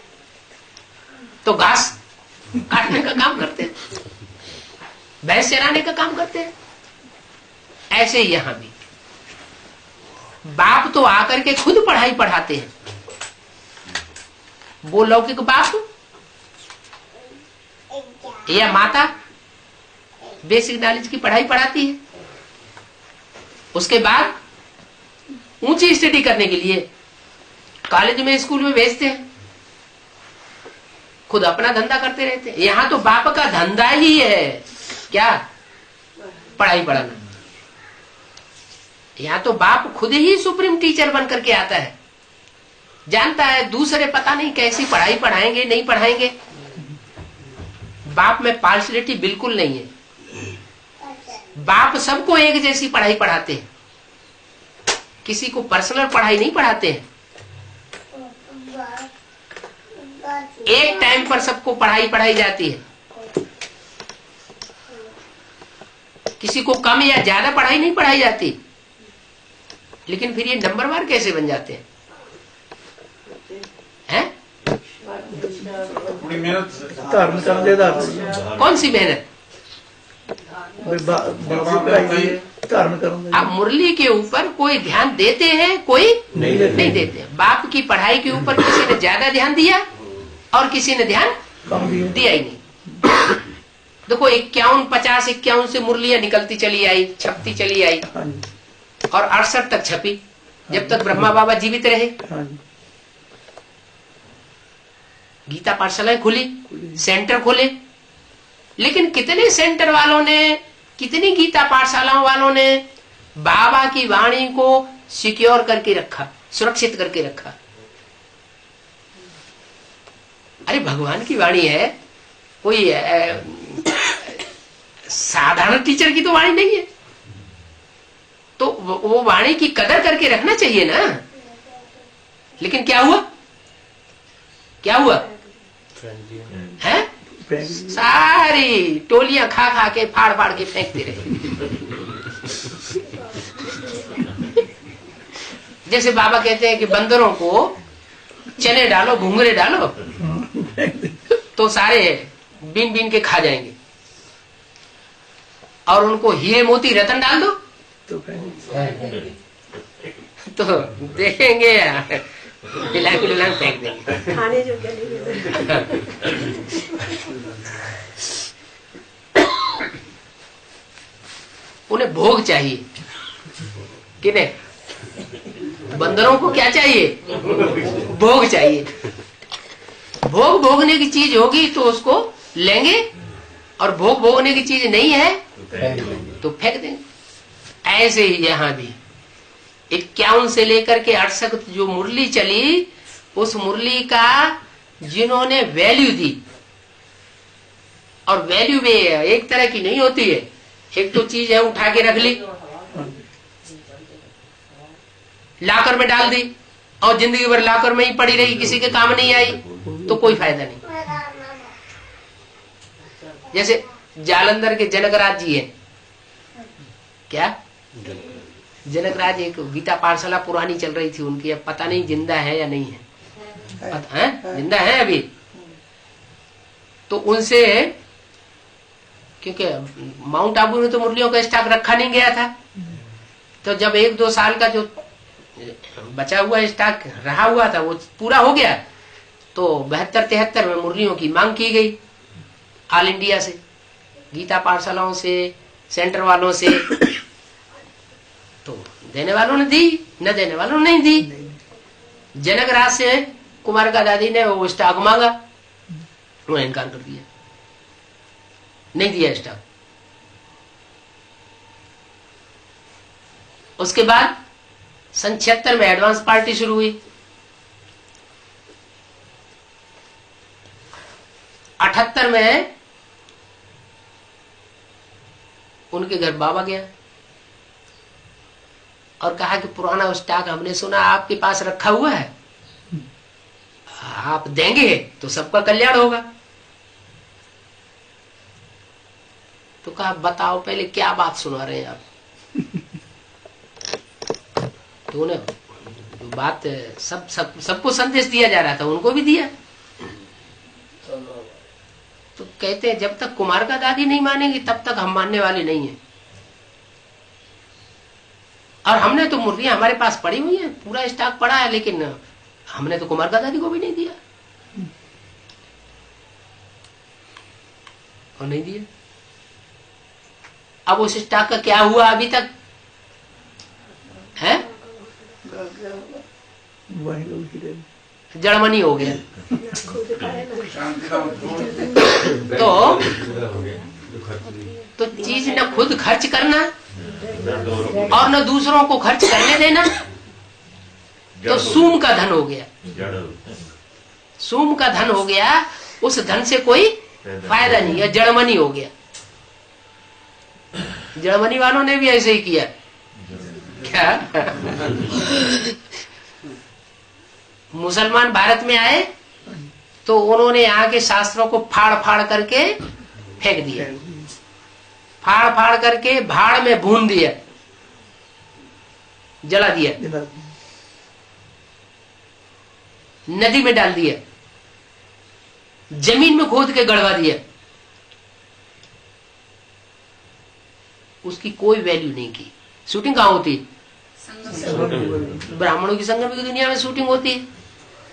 तो घास काटने का काम करते हैं, भैंस चराने का काम करते हैं। ऐसे ही यहां भी बाप तो आकर के खुद पढ़ाई पढ़ाते हैं। वो लौकिक बाप या माता बेसिक नॉलेज की पढ़ाई पढ़ाती है, उसके बाद ऊंची स्टडी करने के लिए कॉलेज में स्कूल में भेजते हैं, खुद अपना धंधा करते रहते हैं। यहां तो बाप का धंधा ही है क्या, पढ़ाई पढ़ाना। यहां तो बाप खुद ही सुप्रीम टीचर बन करके आता है, जानता है दूसरे पता नहीं कैसी पढ़ाई पढ़ाएंगे नहीं पढ़ाएंगे। बाप में पार्शलिटी बिल्कुल नहीं है, बाप सबको एक जैसी पढ़ाई पढ़ाते हैं, किसी को पर्सनल पढ़ाई नहीं पढ़ाते हैं। एक टाइम पर सबको पढ़ाई पढ़ाई जाती है, किसी को कम या ज्यादा पढ़ाई नहीं पढ़ाई जाती। लेकिन फिर ये नंबरवार कैसे बन जाते हैं? पूरी मेहनत से धर्म करने का कौन सी मेहनत? धर्म करने अब मुरली के ऊपर कोई ध्यान देते हैं, कोई नहीं देते। बाप की पढ़ाई के ऊपर किसी ने ज्यादा ध्यान दिया और किसी ने ध्यान दिया ही नहीं। देखो 51, 50, 51 से मुरलियां निकलती चली आई, छपती चली आई और 68 तक छपी, जब तक ब्रह्मा बाबा जीवित रहे। गीता पाठशालाएं खुली, सेंटर खोले, लेकिन कितने सेंटर वालों ने, कितनी गीता पाठशालाओं वालों ने बाबा की वाणी को सिक्योर करके रखा, सुरक्षित करके रखा। अरे भगवान की वाणी है, कोई साधारण टीचर की तो वाणी नहीं है, तो वो वाणी की कदर करके रखना चाहिए ना। लेकिन क्या हुआ, क्या हुआ है? सारी टोलियां खा खा के फाड़ फाड़ के फेंकते रहे। जैसे बाबा कहते हैं कि बंदरों को चने डालो, घुंघरे डालो, तो सारे बीन बीन के खा जाएंगे, और उनको हीरे मोती रतन डाल दो तो देखेंगे बिलांग फेंक देंगे। खाने जो क्या नहीं उन्हें भोग चाहिए, किन्हें? तो बंदरों को क्या चाहिए? भोग चाहिए। भोग भोगने की चीज होगी तो उसको लेंगे, और भोग भोगने की चीज नहीं है तो फेंक देंगे। ऐसे ही यहाँ भी 51 से लेकर के 68 जो मुरली चली, उस मुरली का जिन्होंने वैल्यू दी, और वैल्यू भी एक तरह की नहीं होती है। एक तो चीज है उठा के रख ली, लाकर में डाल दी, और जिंदगी भर लाकर में ही पड़ी रही, किसी के काम नहीं आई, तो कोई फायदा नहीं। जैसे जालंधर के जनकराज जी हैं, क्या जनकराज, एक गीता पाठशाला पुरानी चल रही थी उनकी, अब पता नहीं जिंदा है या नहीं है, पता है जिंदा है अभी। तो उनसे, क्योंकि माउंट आबू में तो मुरलियों का स्टॉक रखा नहीं गया था, तो जब 1-2 साल का जो बचा हुआ स्टॉक रहा हुआ था वो पूरा हो गया, तो 72-73 में मुरलियों की मांग की गई ऑल इंडिया से, गीता पाठशालाओं से, सेंटर वालों से। तो देने वालों ने दी, न देने वालों ने नहीं दी। जनकराज से कुमार का दादी ने वो स्टॉक मांगा, उन्होंने इनकार कर दिया, नहीं दिया स्टॉक। उसके बाद सन 76 में एडवांस पार्टी शुरू हुई। 78 में उनके घर बाबा गया और कहा कि पुराना स्टॉक हमने सुना आपके पास रखा हुआ है, आप देंगे तो सबका कल्याण होगा। तो कहा बताओ पहले क्या बात सुना रहे हैं आप। तो उन्हें बात सबको संदेश दिया जा रहा था, उनको भी दिया। तो कहते हैं जब तक कुमार का दादी नहीं मानेंगे तब तक हम मानने वाले नहीं है। और हमने तो मुर्गियां हमारे पास पड़ी हुई है, पूरा स्टॉक पड़ा है, लेकिन हमने तो कुमार का दादी को भी नहीं दिया और नहीं दिया। अब उस स्टॉक का क्या हुआ अभी तक है? जड़मनी हो गया। तो चीज न खुद खर्च करना और न दूसरों को खर्च करने देना, तो सूम का धन हो गया। सूम का धन हो गया, उस धन से कोई फायदा नहीं है, जड़मनी हो गया। जड़मनी वालों ने भी ऐसे ही किया क्या? मुसलमान भारत में आए तो उन्होंने यहाँ के शास्त्रों को फाड़ फाड़ करके फेंक दिया, फाड़ फाड़ करके भाड़ में भून दिया, जला दिया, नदी में डाल दिया, जमीन में खोद के गड़वा दिया। उसकी कोई वैल्यू नहीं की। शूटिंग कहाँ होती? ब्राह्मणों की संगम की दुनिया में शूटिंग होती है,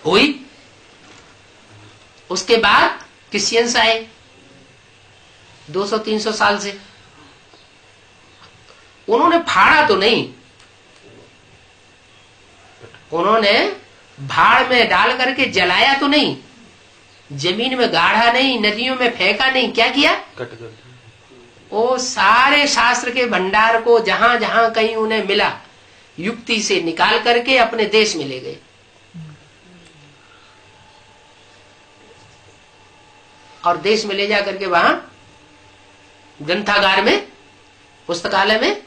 हुई। उसके बाद क्रिश्चियंस आए 200-300 साल से, उन्होंने फाड़ा तो नहीं, उन्होंने भाड़ में डाल करके जलाया तो नहीं, जमीन में गाढ़ा नहीं, नदियों में फेंका नहीं, क्या किया? कट कर। वो सारे शास्त्र के भंडार को जहां जहां कहीं उन्हें मिला, युक्ति से निकाल करके अपने देश में ले गए। और देश में ले जा करके वहां ग्रंथागार में, पुस्तकालय में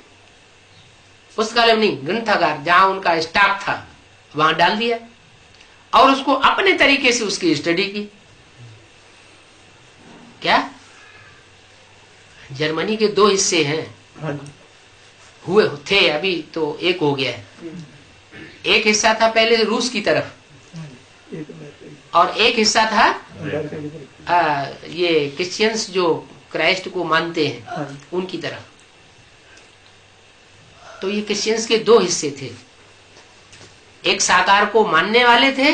नहीं, ग्रंथागार जहां उनका स्टॉक था वहां डाल दिया और उसको अपने तरीके से उसकी स्टडी की। क्या जर्मनी के 2 हिस्से हैं, हुए थे, अभी तो एक हो गया है। एक हिस्सा था पहले रूस की तरफ और एक हिस्सा था ये क्रिश्चियंस जो क्राइस्ट को मानते हैं उनकी तरफ। तो ये क्रिश्चियंस के 2 हिस्से थे, एक साकार को मानने वाले थे,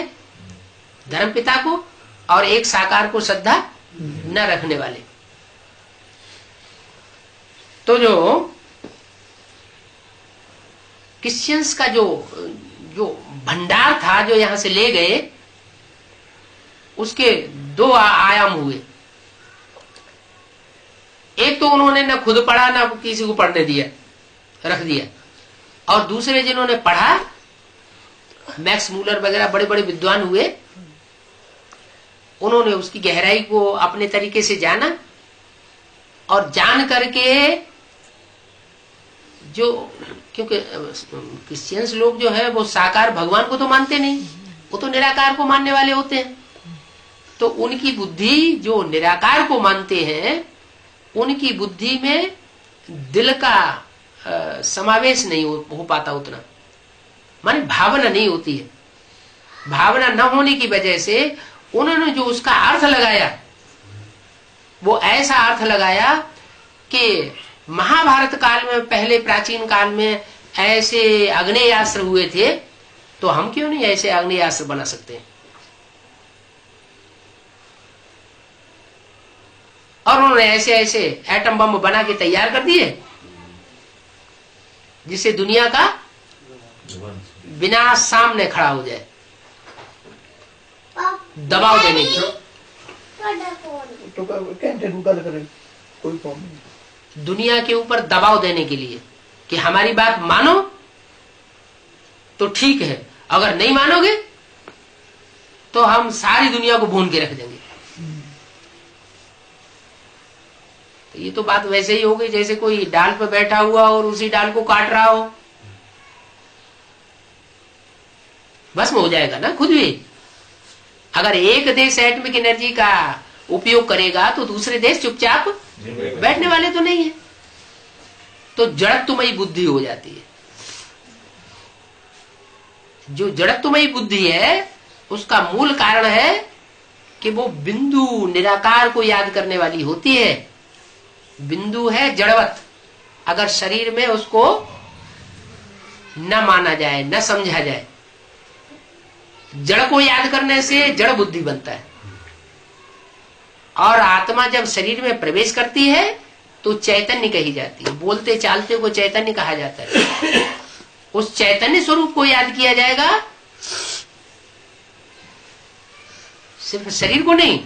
धर्मपिता को, और एक साकार को श्रद्धा न रखने वाले। तो जो क्रिश्चियंस का जो जो भंडार था जो यहां से ले गए, उसके दो आयाम हुए। एक तो उन्होंने न खुद पढ़ा ना किसी को पढ़ने दिया, रख दिया, और दूसरे जिन्होंने पढ़ा, मैक्स मूलर वगैरह बड़े बड़े विद्वान हुए, उन्होंने उसकी गहराई को अपने तरीके से जाना, और जान करके जो, क्योंकि क्रिश्चियंस लोग जो है वो साकार भगवान को तो मानते नहीं, वो तो निराकार को मानने वाले होते हैं। तो उनकी बुद्धि, जो निराकार को मानते हैं, उनकी बुद्धि में दिल का समावेश नहीं हो पाता उतना, माने भावना नहीं होती है। भावना न होने की वजह से उन्होंने जो उसका अर्थ लगाया, वो ऐसा अर्थ लगाया कि महाभारत काल में, पहले प्राचीन काल में ऐसे आग्नेयास्त्र हुए थे, तो हम क्यों नहीं ऐसे आग्नेयास्त्र बना सकते हैं। और उन्होंने ऐसे ऐसे एटम बम बना के तैयार कर दिए, जिससे दुनिया का विनाश सामने खड़ा हो जाए, दबाव देने की। तो कैंटे गल करें, कोई प्रॉब्लम नहीं। दुनिया के ऊपर दबाव देने के लिए कि हमारी बात मानो तो ठीक है, अगर नहीं मानोगे तो हम सारी दुनिया को भून के रख देंगे। तो ये तो बात वैसे ही हो गई जैसे कोई डाल पर बैठा हुआ और उसी डाल को काट रहा हो, भस्म हो जाएगा ना खुद भी। अगर एक देश एटमिक एनर्जी का उपयोग करेगा तो दूसरे देश चुपचाप बैठने वाले तो नहीं है, तो जड़त्वमयी बुद्धि हो जाती है। जो जड़त्वमयी बुद्धि है उसका मूल कारण है कि वो बिंदु निराकार को याद करने वाली होती है। बिंदु है जड़वत, अगर शरीर में उसको न माना जाए, न समझा जाए, जड़ को याद करने से जड़ बुद्धि बनता है। और आत्मा जब शरीर में प्रवेश करती है तो चैतन्य कही जाती है, बोलते चालते को चैतन्य कहा जाता है। उस चैतन्य स्वरूप को याद किया जाएगा, सिर्फ शरीर को नहीं,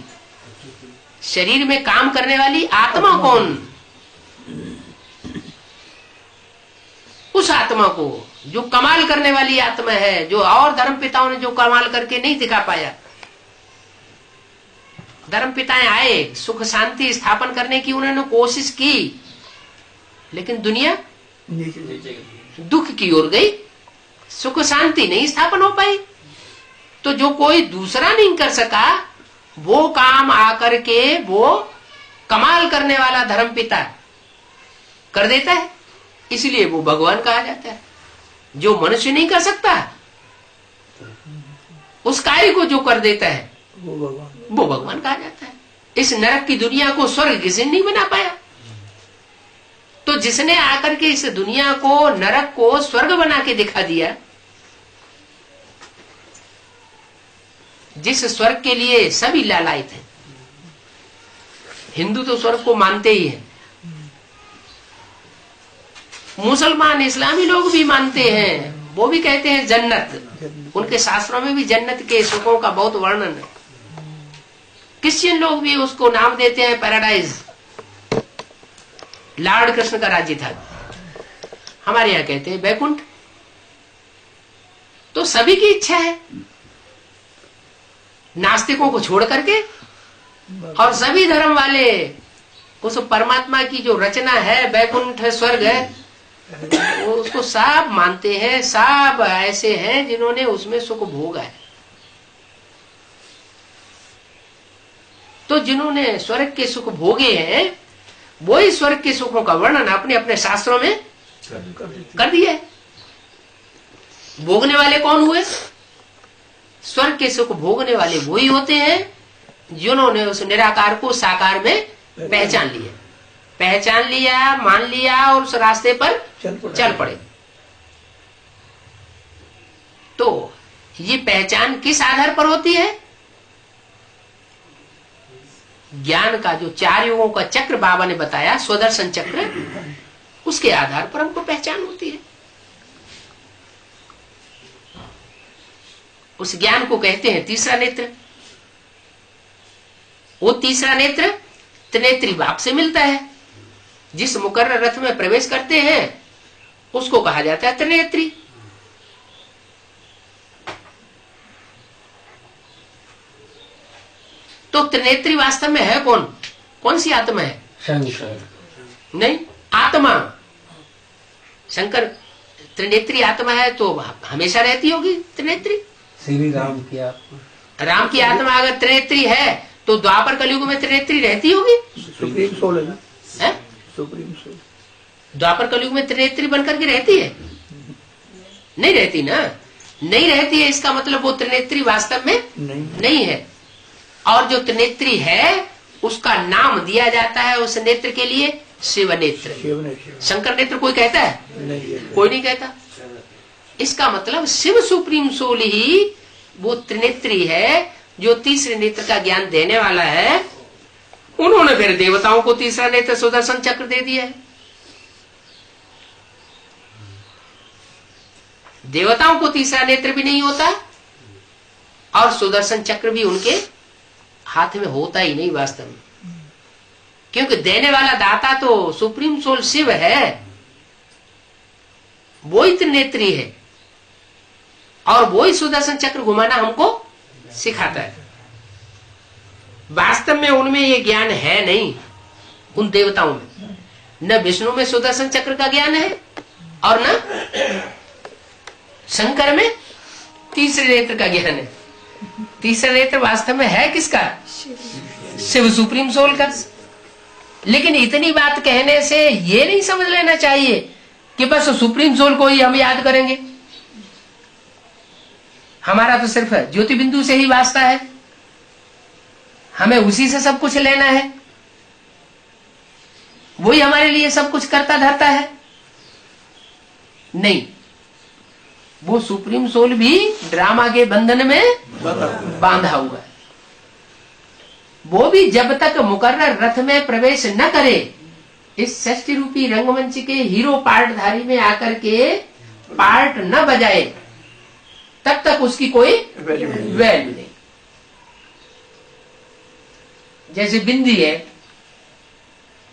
शरीर में काम करने वाली आत्मा कौन, उस आत्मा को जो कमाल करने वाली आत्मा है, जो और धर्म पिताओं ने जो कमाल करके नहीं दिखा पाया। धर्म पिताएं आए सुख शांति स्थापन करने की, उन्होंने कोशिश की, लेकिन दुनिया दुख की ओर गई, सुख शांति नहीं स्थापन हो पाई। तो जो कोई दूसरा नहीं कर सका वो काम आकर के वो कमाल करने वाला धर्म पिता कर देता है, इसलिए वो भगवान कहा जाता है। जो मनुष्य नहीं कर सकता उस कार्य को जो कर देता है वो भगवान कहा जाता है। इस नरक की दुनिया को स्वर्ग किसी ने नहीं बना पाया, तो जिसने आकर के इस दुनिया को, नरक को स्वर्ग बना के दिखा दिया, जिस स्वर्ग के लिए सभी लालायित हैं। हिंदू तो स्वर्ग को मानते ही हैं, मुसलमान इस्लामी लोग भी मानते हैं, वो भी कहते हैं जन्नत, उनके शास्त्रों में भी जन्नत के सुखों का बहुत वर्णन है। क्रिश्चियन लोग भी उसको नाम देते हैं पैराडाइज, लॉर्ड कृष्ण का राज्य था। हमारे यहाँ कहते हैं बैकुंठ। तो सभी की इच्छा है, नास्तिकों को छोड़ करके, और सभी धर्म वाले उस परमात्मा की जो रचना है, बैकुंठ है, स्वर्ग है, वो उसको सब मानते हैं। सब ऐसे हैं जिन्होंने उसमें सुख भोगा है। तो जिन्होंने स्वर्ग के सुख भोगे हैं वही स्वर्ग के सुखों का वर्णन अपने अपने शास्त्रों में कर दिया है। भोगने वाले कौन हुए? स्वर्ग के सुख भोगने वाले वही होते हैं जिन्होंने उस निराकार को साकार में पहचान लिया, मान लिया और उस रास्ते पर चल पड़े। तो ये पहचान किस आधार पर होती है? ज्ञान का जो 4 युगों का चक्र बाबा ने बताया, स्वदर्शन चक्र, उसके आधार पर हमको पहचान होती है। उस ज्ञान को कहते हैं तीसरा नेत्र। वो तीसरा नेत्र त्रिनेत्री बाप से मिलता है। जिस मुकर्रर रथ में प्रवेश करते हैं उसको कहा जाता है त्रिनेत्री। तो त्रिनेत्री वास्तव में है कौन? कौन सी आत्मा है? शंकर नहीं, आत्मा। शंकर त्रिनेत्री आत्मा है तो हमेशा रहती होगी त्रिनेत्री। श्री राम की आत्मा, राम की आत्मा अगर त्रिनेत्री है तो द्वापर कलयुग में त्रिनेत्री रहती होगी। सुप्रीम सोल है ना, है? Supreme soul. द्वापर कलयुग में त्रिनेत्री बनकर के रहती है? नहीं रहती ना, नहीं रहती है। इसका मतलब वो त्रिनेत्री वास्तव में नहीं है। और जो त्रिनेत्री है उसका नाम दिया जाता है उस नेत्र के लिए शिव नेत्र। शंकर नेत्र कोई कहता है? कोई नहीं कहता। इसका मतलब शिव सुप्रीम सोल ही वो त्रिनेत्री है जो तीसरे नेत्र का ज्ञान देने वाला है। उन्होंने फिर देवताओं को तीसरा नेत्र सुदर्शन चक्र दे दिया है। देवताओं को तीसरा नेत्र भी नहीं होता और सुदर्शन चक्र भी उनके हाथ में होता ही नहीं वास्तव में, क्योंकि देने वाला दाता तो सुप्रीम सोल शिव है, वो ही त्रिनेत्री है और वो ही सुदर्शन चक्र घुमाना हमको सिखाता है। वास्तव में उनमें ये ज्ञान है नहीं, उन देवताओं में। न विष्णु में सुदर्शन चक्र का ज्ञान है और न शंकर में तीसरे नेत्र का ज्ञान है। तीसरा नेत्र वास्तव में है किसका? शिव सुप्रीम सोल का। लेकिन इतनी बात कहने से ये नहीं समझ लेना चाहिए कि बस सुप्रीम सोल को ही हम याद करेंगे। हमारा तो सिर्फ ज्योति बिंदु से ही वास्ता है, हमें उसी से सब कुछ लेना है, वही हमारे लिए सब कुछ करता धरता है। नहीं, वो सुप्रीम सोल भी ड्रामा के बंधन में बांधा हुआ है। वो भी जब तक मुकर्रर रथ में प्रवेश न करे, इस षष्ठी रूपी रंगमंच के हीरो पार्टधारी में आकर के पार्ट न बजाए, तब तक उसकी कोई वैल्यू नहीं। जैसे बिंदी है,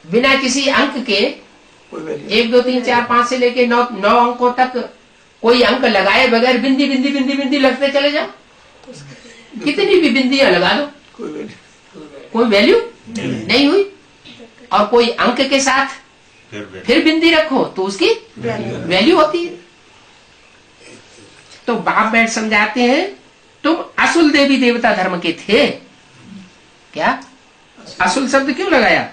बिना किसी अंक के 1 2 3 4 5 से लेके 9 अंकों तक कोई अंक लगाए बगैर बिंदी बिंदी बिंदी बिंदी लगते चले जाओ, कितनी भी बिंदियां लगा दो, कोई वैल्यू नहीं हुई। और कोई अंक के साथ फिर बिंदी रखो तो उसकी वैल्यू होती है। तो बाप बैठ समझाते हैं, तुम असुल देवी देवता धर्म के थे क्या? असुल शब्द क्यों लगाया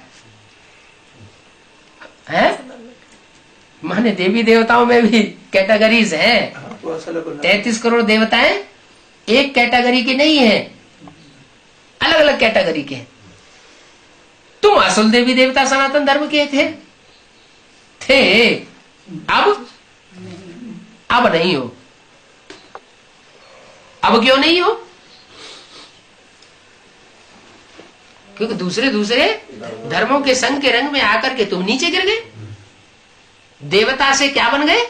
है? माने देवी देवताओं में भी कैटेगरीज हैं। 33 करोड़ देवताएं एक कैटेगरी के नहीं है, अलग अलग कैटेगरी के। तुम असुल देवी देवता सनातन धर्म के थे। अब नहीं हो। अब क्यों नहीं हो? क्योंकि दूसरे धर्मों के संग के रंग में आकर के तुम नीचे गिर गए। देवता से क्या बन गए?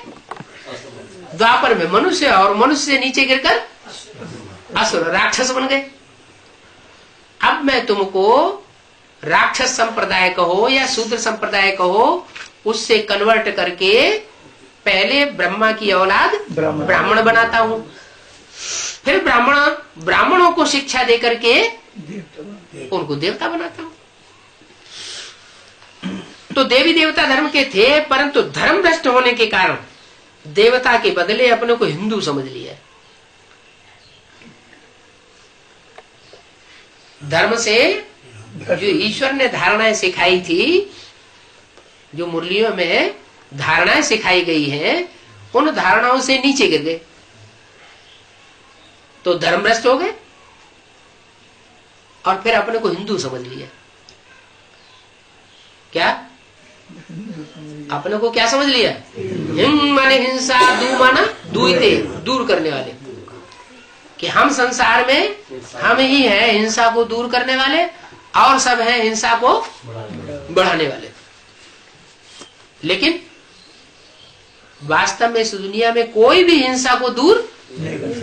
द्वापर में मनुष्य, और मनुष्य से नीचे गिरकर असुर राक्षस बन गए। अब मैं तुमको राक्षस संप्रदाय कहो या शूद्र संप्रदाय कहो, उससे कन्वर्ट करके पहले ब्रह्मा की औलाद ब्राह्मण बनाता हूं, फिर ब्राह्मणों को शिक्षा दे करके उनको देवता बनाता हूं। तो देवी देवता धर्म के थे, परंतु धर्म भ्रष्ट होने के कारण देवता के बदले अपने को हिंदू समझ लिया। धर्म से जो ईश्वर ने धारणाएं सिखाई थी, जो मुरलियों में धारणाएं सिखाई गई हैं, उन धारणाओं से नीचे गिर गए तो धर्म भ्रष्ट हो गए और फिर अपने को हिंदू समझ लिया। क्या अपने को क्या समझ लिया? हिंग माने हिंसा, दू माना दुईते, दूर करने वाले, कि हम संसार में हम ही हैं हिंसा को दूर करने वाले और सब हैं हिंसा को बढ़ाने वाले। लेकिन वास्तव में इस दुनिया में कोई भी हिंसा को दूर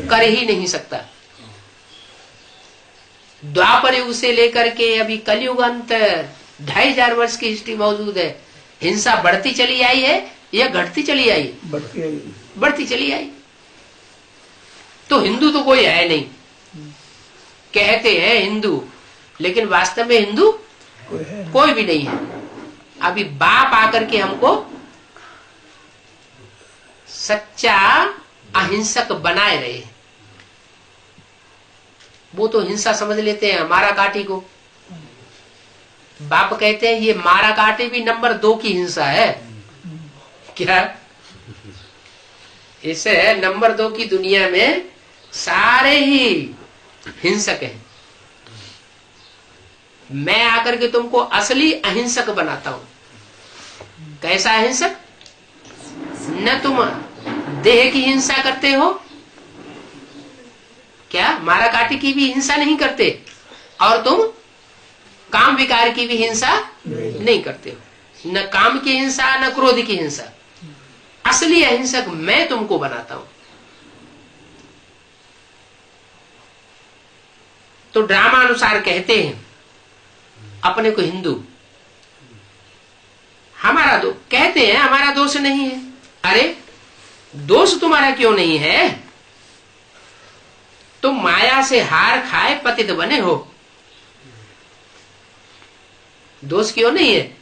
कर ही नहीं सकता। द्वापर युग से लेकर के अभी कलयुग अंत 2500 वर्ष की हिस्ट्री मौजूद है। हिंसा बढ़ती चली आई है या घटती चली आई? बढ़ती चली आई। तो हिंदू तो कोई है नहीं, कहते हैं हिंदू, लेकिन वास्तव में हिंदू कोई भी नहीं है। अभी बाप आकर के हमको सच्चा अहिंसक बनाए रहे। वो तो हिंसा समझ लेते हैं मारा काटी को। बाप कहते हैं ये मारा काटी भी नंबर 2 की हिंसा है। क्या इसे नंबर 2 की दुनिया में सारे ही हिंसक हैं। मैं आकर के तुमको असली अहिंसक बनाता हूं। कैसा अहिंसक? न तुम देह की हिंसा करते हो, क्या मारा काटी की भी हिंसा नहीं करते, और तुम काम विकार की भी हिंसा नहीं करते हो। न काम की हिंसा न क्रोध की हिंसा। असली अहिंसक मैं तुमको बनाता हूं। तो ड्रामा अनुसार कहते हैं अपने को हिंदू। हमारा कहते हैं हमारा दोष नहीं है। अरे दोष तुम्हारा क्यों नहीं है? तुम माया से हार खाए पतित बने हो। दोष क्यों नहीं है?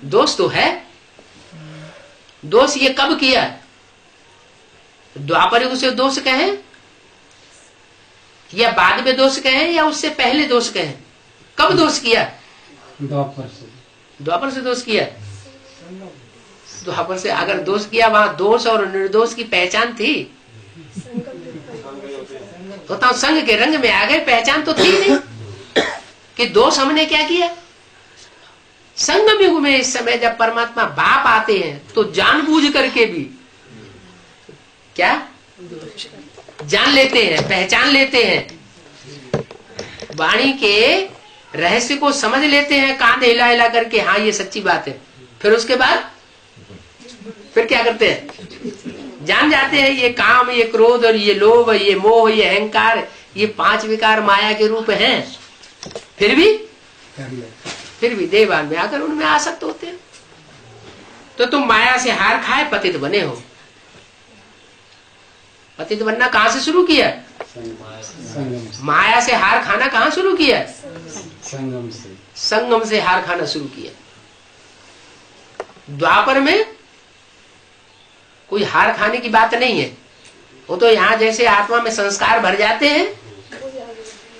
दोष तो है। दोष ये कब किया? द्वापर युग से दोष कहें या बाद में दोष कहें या उससे पहले दोष कहें? कब दोष किया? द्वापर से दोष किया। द्वापर से अगर दोष किया, वहां दोष और निर्दोष की पहचान थी तो संग के रंग में आ गए। पहचान तो थी नहीं कि दोष हमने क्या किया। संगम युग में इस समय जब परमात्मा बाप आते हैं तो जानबूझ करके भी क्या जान लेते हैं, पहचान लेते हैं, वाणी के रहस्य को समझ लेते हैं, कान हिला हिला करके, हाँ ये सच्ची बात है। फिर उसके बाद फिर क्या करते हैं? जान जाते हैं ये काम, ये क्रोध और ये लोभ, ये मोह, ये अहंकार, ये 5 विकार माया के रूप हैं। फिर भी देवान में आकर उनमें आसक्त होते हैं। तो तुम माया से हार खाए पतित बने हो। पतित बनना कहां से शुरू किया? माया से हार खाना कहां शुरू किया? संगम से हार खाना शुरू किया। द्वापर में कोई हार खाने की बात नहीं है। वो तो यहाँ जैसे आत्मा में संस्कार भर जाते हैं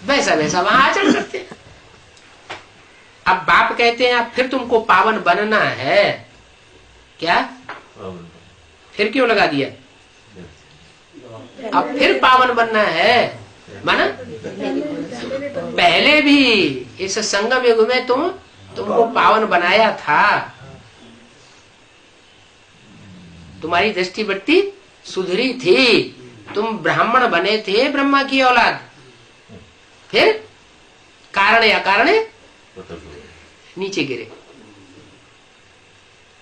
वैसा वैसा वहां आचरण करते हैं। अब बाप कहते हैं अब फिर तुमको पावन बनना है। क्या फिर क्यों लगा दिया? अब फिर पावन बनना है। माना पहले भी इस संगम युग में तुमको पावन बनाया था। तुम्हारी दृष्टि वृत्ति सुधरी थी, तुम ब्राह्मण बने थे, ब्रह्मा की औलाद। फिर कारण या कारण नीचे गिरे।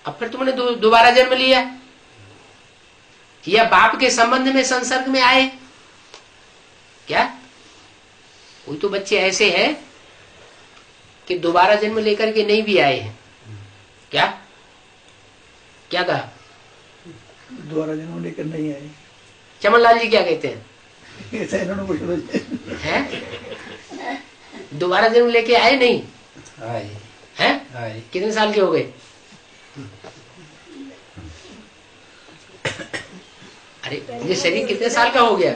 अब फिर तुमने दोबारा जन्म लिया या बाप के संबंध में संसर्ग में आए। क्या कोई तो बच्चे ऐसे हैं कि दोबारा जन्म लेकर के नहीं भी आए हैं। क्या क्या कहा? दोबारा जन्म लेकर नहीं आए। चमनलाल जी क्या कहते हैं? ऐसा इन्होंने कुछ है दोबारा जन्म लेके आए? नहीं आए हैं? कितने साल के हो गए? अरे ये शरीर कितने साल का हो गया?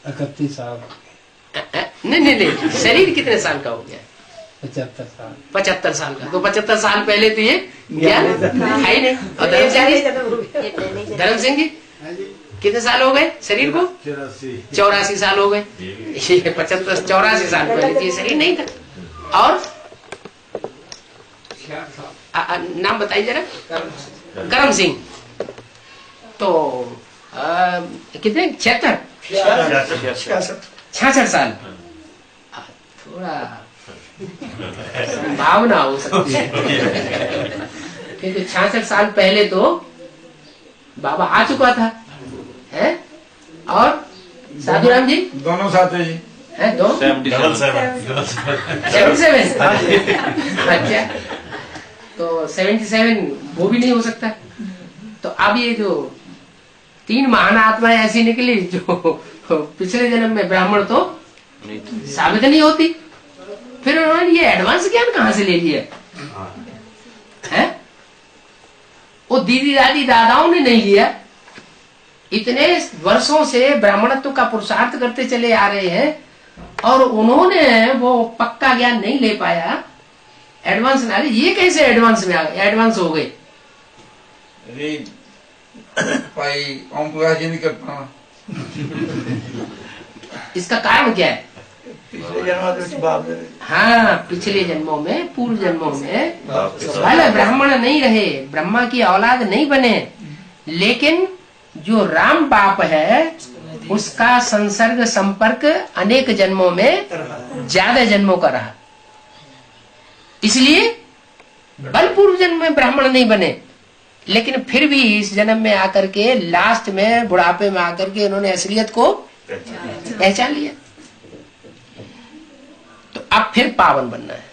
31 साल। नहीं शरीर कितने साल का हो गया? 75 साल। 75 साल का। तो 75 साल पहले तो ये ज्ञान है ही नहीं। और धर्म सिंह जी कितने साल हो गए शरीर को? 84 साल हो गए। 84 साल पहले ये शरीर नहीं था। और नाम बताइए जरा। करम सिंह। तो कितने? 66 साल। थोड़ा भावना हो सकती है क्योंकि 66 साल पहले तो बाबा आ चुका था। और साधुराम जी दोनों साथ है जी। है दो 77 अच्छा, तो 77 वो भी नहीं हो सकता। तो अब ये जो 3 महान आत्माएं ऐसी निकली जो पिछले जन्म में ब्राह्मण तो साबित नहीं होती, फिर उन्होंने ये एडवांस ज्ञान कहाँ से ले लिया है? वो दीदी दादी दादाओं ने नहीं लिया, इतने वर्षों से ब्राह्मणत्व का पुरुषार्थ करते चले आ रहे हैं और उन्होंने वो पक्का ज्ञान नहीं ले पाया। एडवांस ना, ये कैसे एडवांस में आ गए, एडवांस हो गए? अरे भाई ओम प्रकाश जी नहीं कर पाना। इसका कारण क्या है? पिछले जन्म में बाप ने हाँ, पिछले जन्मों में, पूर्व जन्मों में भले ब्राह्मण नहीं रहे, ब्रह्मा की औलाद नहीं बने, लेकिन जो राम बाप है उसका संसर्ग संपर्क अनेक जन्मों में, ज्यादा जन्मों का रहा, इसलिए बलपूर्व जन्म में ब्राह्मण नहीं बने। लेकिन फिर भी इस जन्म में आकर के, लास्ट में बुढ़ापे में आकर के इन्होंने असलियत को पहचान लिया। तो अब फिर पावन बनना है।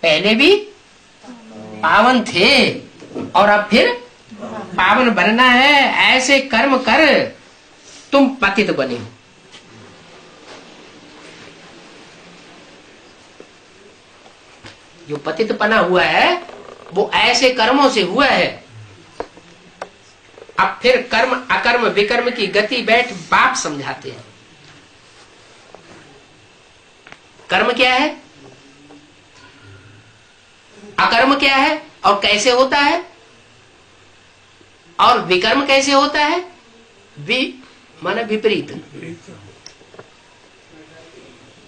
पहले भी पावन थे और अब फिर पावन बनना है। ऐसे कर्म कर तुम पतित बने हो। जो पतित बना हुआ है वो ऐसे कर्मों से हुआ है। अब फिर कर्म अकर्म विकर्म की गति बैठ बाप समझाते हैं। कर्म क्या है, अकर्म क्या है और कैसे होता है, और विकर्म कैसे होता है? माने विपरीत।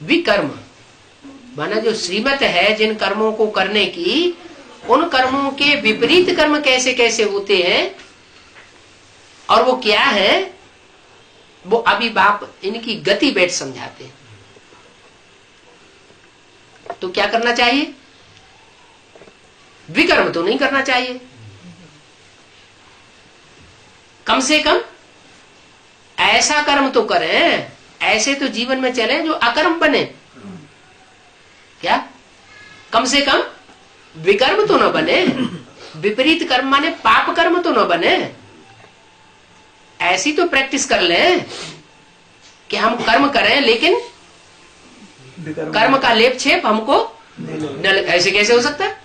विकर्म माना जो श्रीमत है जिन कर्मों को करने की, उन कर्मों के विपरीत कर्म कैसे कैसे होते हैं और वो क्या है, वो अभी बाप इनकी गति बैठ समझाते हैं। तो क्या करना चाहिए? विकर्म तो नहीं करना चाहिए, कम से कम ऐसा कर्म तो करें, ऐसे तो जीवन में चले जो अकर्म बने। क्या? कम से कम विकर्म तो न बने, विपरीत कर्म माने पाप कर्म तो न बने। ऐसी तो प्रैक्टिस कर लें कि हम कर्म करें लेकिन कर्म का लेप छेप हमको न लगे। ऐसे कैसे हो सकता है?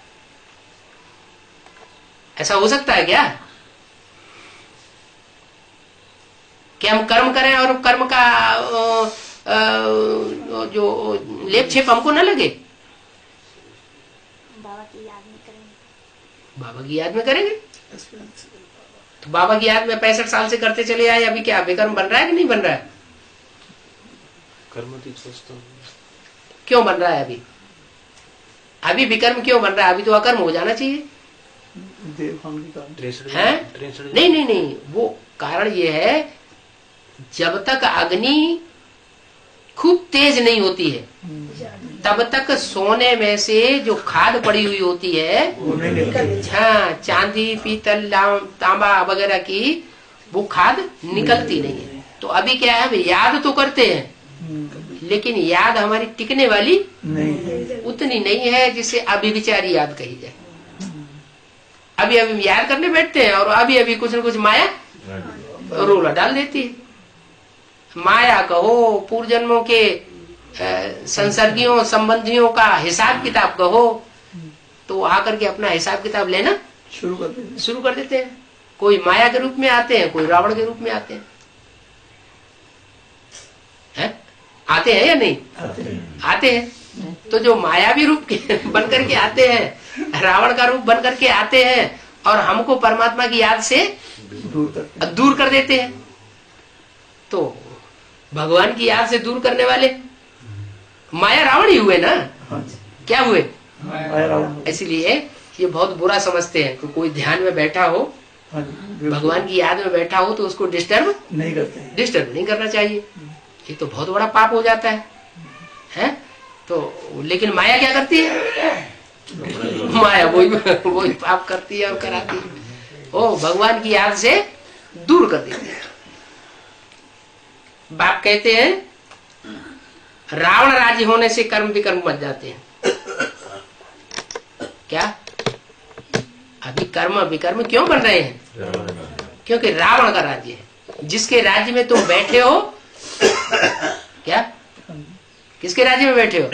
ऐसा हो सकता है क्या कि हम कर्म करें और कर्म का जो लेप छेप हमको न लगे? बाबा की याद में करेंगे। बाबा की याद में करेंगे। तो बाबा की याद में 65 साल से करते चले आए, अभी क्या विकर्म बन रहा है कि नहीं बन रहा है? क्यों बन रहा है अभी? अभी विकर्म क्यों बन रहा है? अभी तो अकर्म हो जाना चाहिए है? नहीं नहीं नहीं, वो कारण ये है, जब तक अग्नि खूब तेज नहीं होती है तब तक सोने में से जो खाद पड़ी हुई होती है, हाँ, चांदी पीतल तांबा वगैरह की, वो खाद निकलती नहीं है। तो अभी क्या है, हम याद तो करते हैं लेकिन याद हमारी टिकने वाली उतनी नहीं है जिसे अभिविचारी याद कही जाए। अभी अभी हम याद करने बैठते हैं और अभी अभी कुछ न कुछ माया रोला डाल देती है। माया कहो, पूर्व जन्मों के संसर्गियों संबंधियों का हिसाब किताब कहो, तो आकर के अपना हिसाब किताब लेना शुरू कर देते हैं। कोई माया के रूप में आते हैं, कोई रावण के रूप में आते हैं। आते हैं या नहीं? आते हैं। तो जो मायावी रूप के बन करके आते हैं, रावण का रूप बन करके आते हैं और हमको परमात्मा की याद से दूर कर देते हैं। तो भगवान की याद से दूर करने वाले माया रावण ही हुए ना। क्या हुए? इसलिए ये बहुत बुरा समझते हैं कि कोई ध्यान में बैठा हो, भगवान की याद में बैठा हो, तो उसको डिस्टर्ब नहीं करना चाहिए। ये तो बहुत बड़ा पाप हो जाता है? तो लेकिन माया क्या करती है? माया वही पाप करती है और कराती है। ओ भगवान की याद से दूर कर देती है। बाप कहते हैं रावण राज्य होने से कर्म विकर्म बच जाते हैं। क्या अभी कर्म विकर्म क्यों बन रहे हैं? क्योंकि रावण का राज्य है। जिसके राज्य में तुम बैठे हो, क्या किसके राज्य में बैठे हो?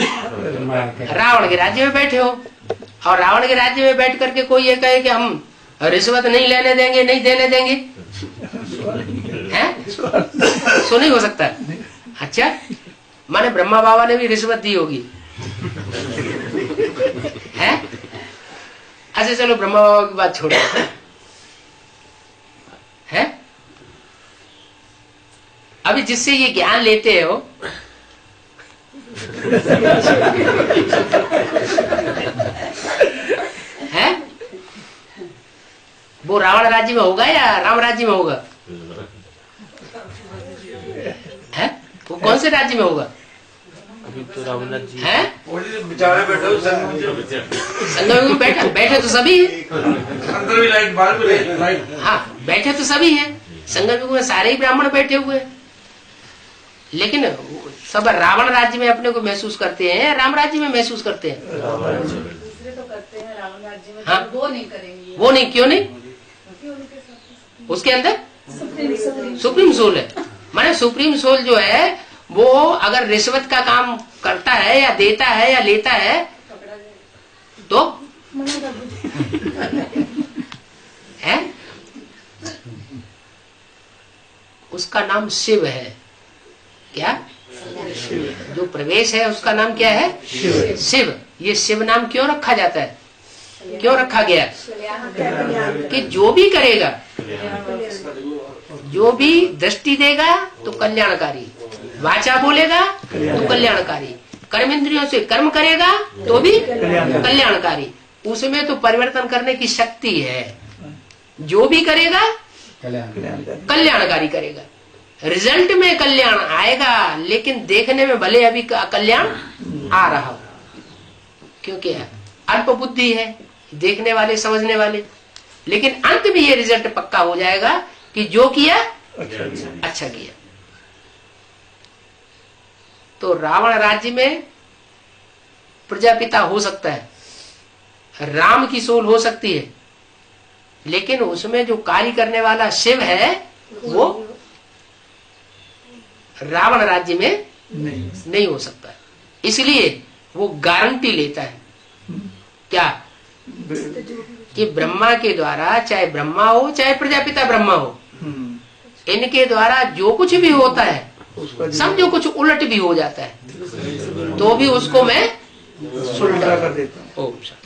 रावण के राज्य में बैठे हो। और रावण के राज्य में बैठ करके कोई ये कहे कि हम रिश्वत नहीं लेने देंगे, नहीं देने देंगे, हैं? सो नहीं हो सकता। अच्छा, माने ब्रह्मा बाबा ने भी रिश्वत दी होगी, है? अच्छा चलो ब्रह्मा बाबा की बात छोड़ो, है? अभी जिससे ये ज्ञान लेते हो, है? वो रावण राज्य में होगा या राम राज्य में होगा? है? वो कौन से राज्य में होगा? अभी तो रावण जी है? बेचारे बैठे हो संगम में बैठे तो सभी है। अंदर भी लाइट, बाहर भी लाइट। हाँ, बैठे तो सभी है। संगम युग में सारे ही ब्राह्मण बैठे हुए हैं, लेकिन सब रावण राज्य में अपने को महसूस करते हैं, राम राज्य में महसूस करते हैं। दूसरे तो करते हैं रावण राज्य में, हाँ। तो वो नहीं करेंगे। वो नहीं, क्यों नहीं? क्योंकि उनके साथ उसके अंदर सुप्रीम सुप्रीम सोल है। माने सुप्रीम सोल जो है वो अगर रिश्वत का काम करता है या देता है या लेता है पकड़ा जाए तो मना कर दो। है, उसका नाम शिव है। क्या? जो प्रवेश है उसका नाम क्या है? शिव। ये शिव नाम क्यों रखा जाता है? क्यों रखा गया? कि जो भी करेगा, जो भी दृष्टि देगा तो कल्याणकारी, वाचा बोलेगा तो कल्याणकारी, कर्मेंद्रियों से कर्म करेगा तो भी कल्याणकारी। उसमें तो परिवर्तन करने की शक्ति है। जो भी करेगा कल्याणकारी करेगा। रिजल्ट में कल्याण आएगा, लेकिन देखने में भले अभी कल्याण आ रहा हो, क्योंकि अल्प बुद्धि है, देखने वाले समझने वाले, लेकिन अंत में ये रिजल्ट पक्का हो जाएगा कि जो किया अच्छा किया। तो रावण राज्य में प्रजापिता हो सकता है, राम की सोल हो सकती है, लेकिन उसमें जो कार्य करने वाला शिव है वो रावण राज्य में नहीं हो सकता। इसलिए वो गारंटी लेता है, क्या? कि ब्रह्मा के द्वारा, चाहे ब्रह्मा हो चाहे प्रजापिता ब्रह्मा हो, इनके द्वारा जो कुछ भी होता है, समझो कुछ उलट भी हो जाता है, तो भी उसको मैं सुलटा कर देता हूँ। ओम शांति।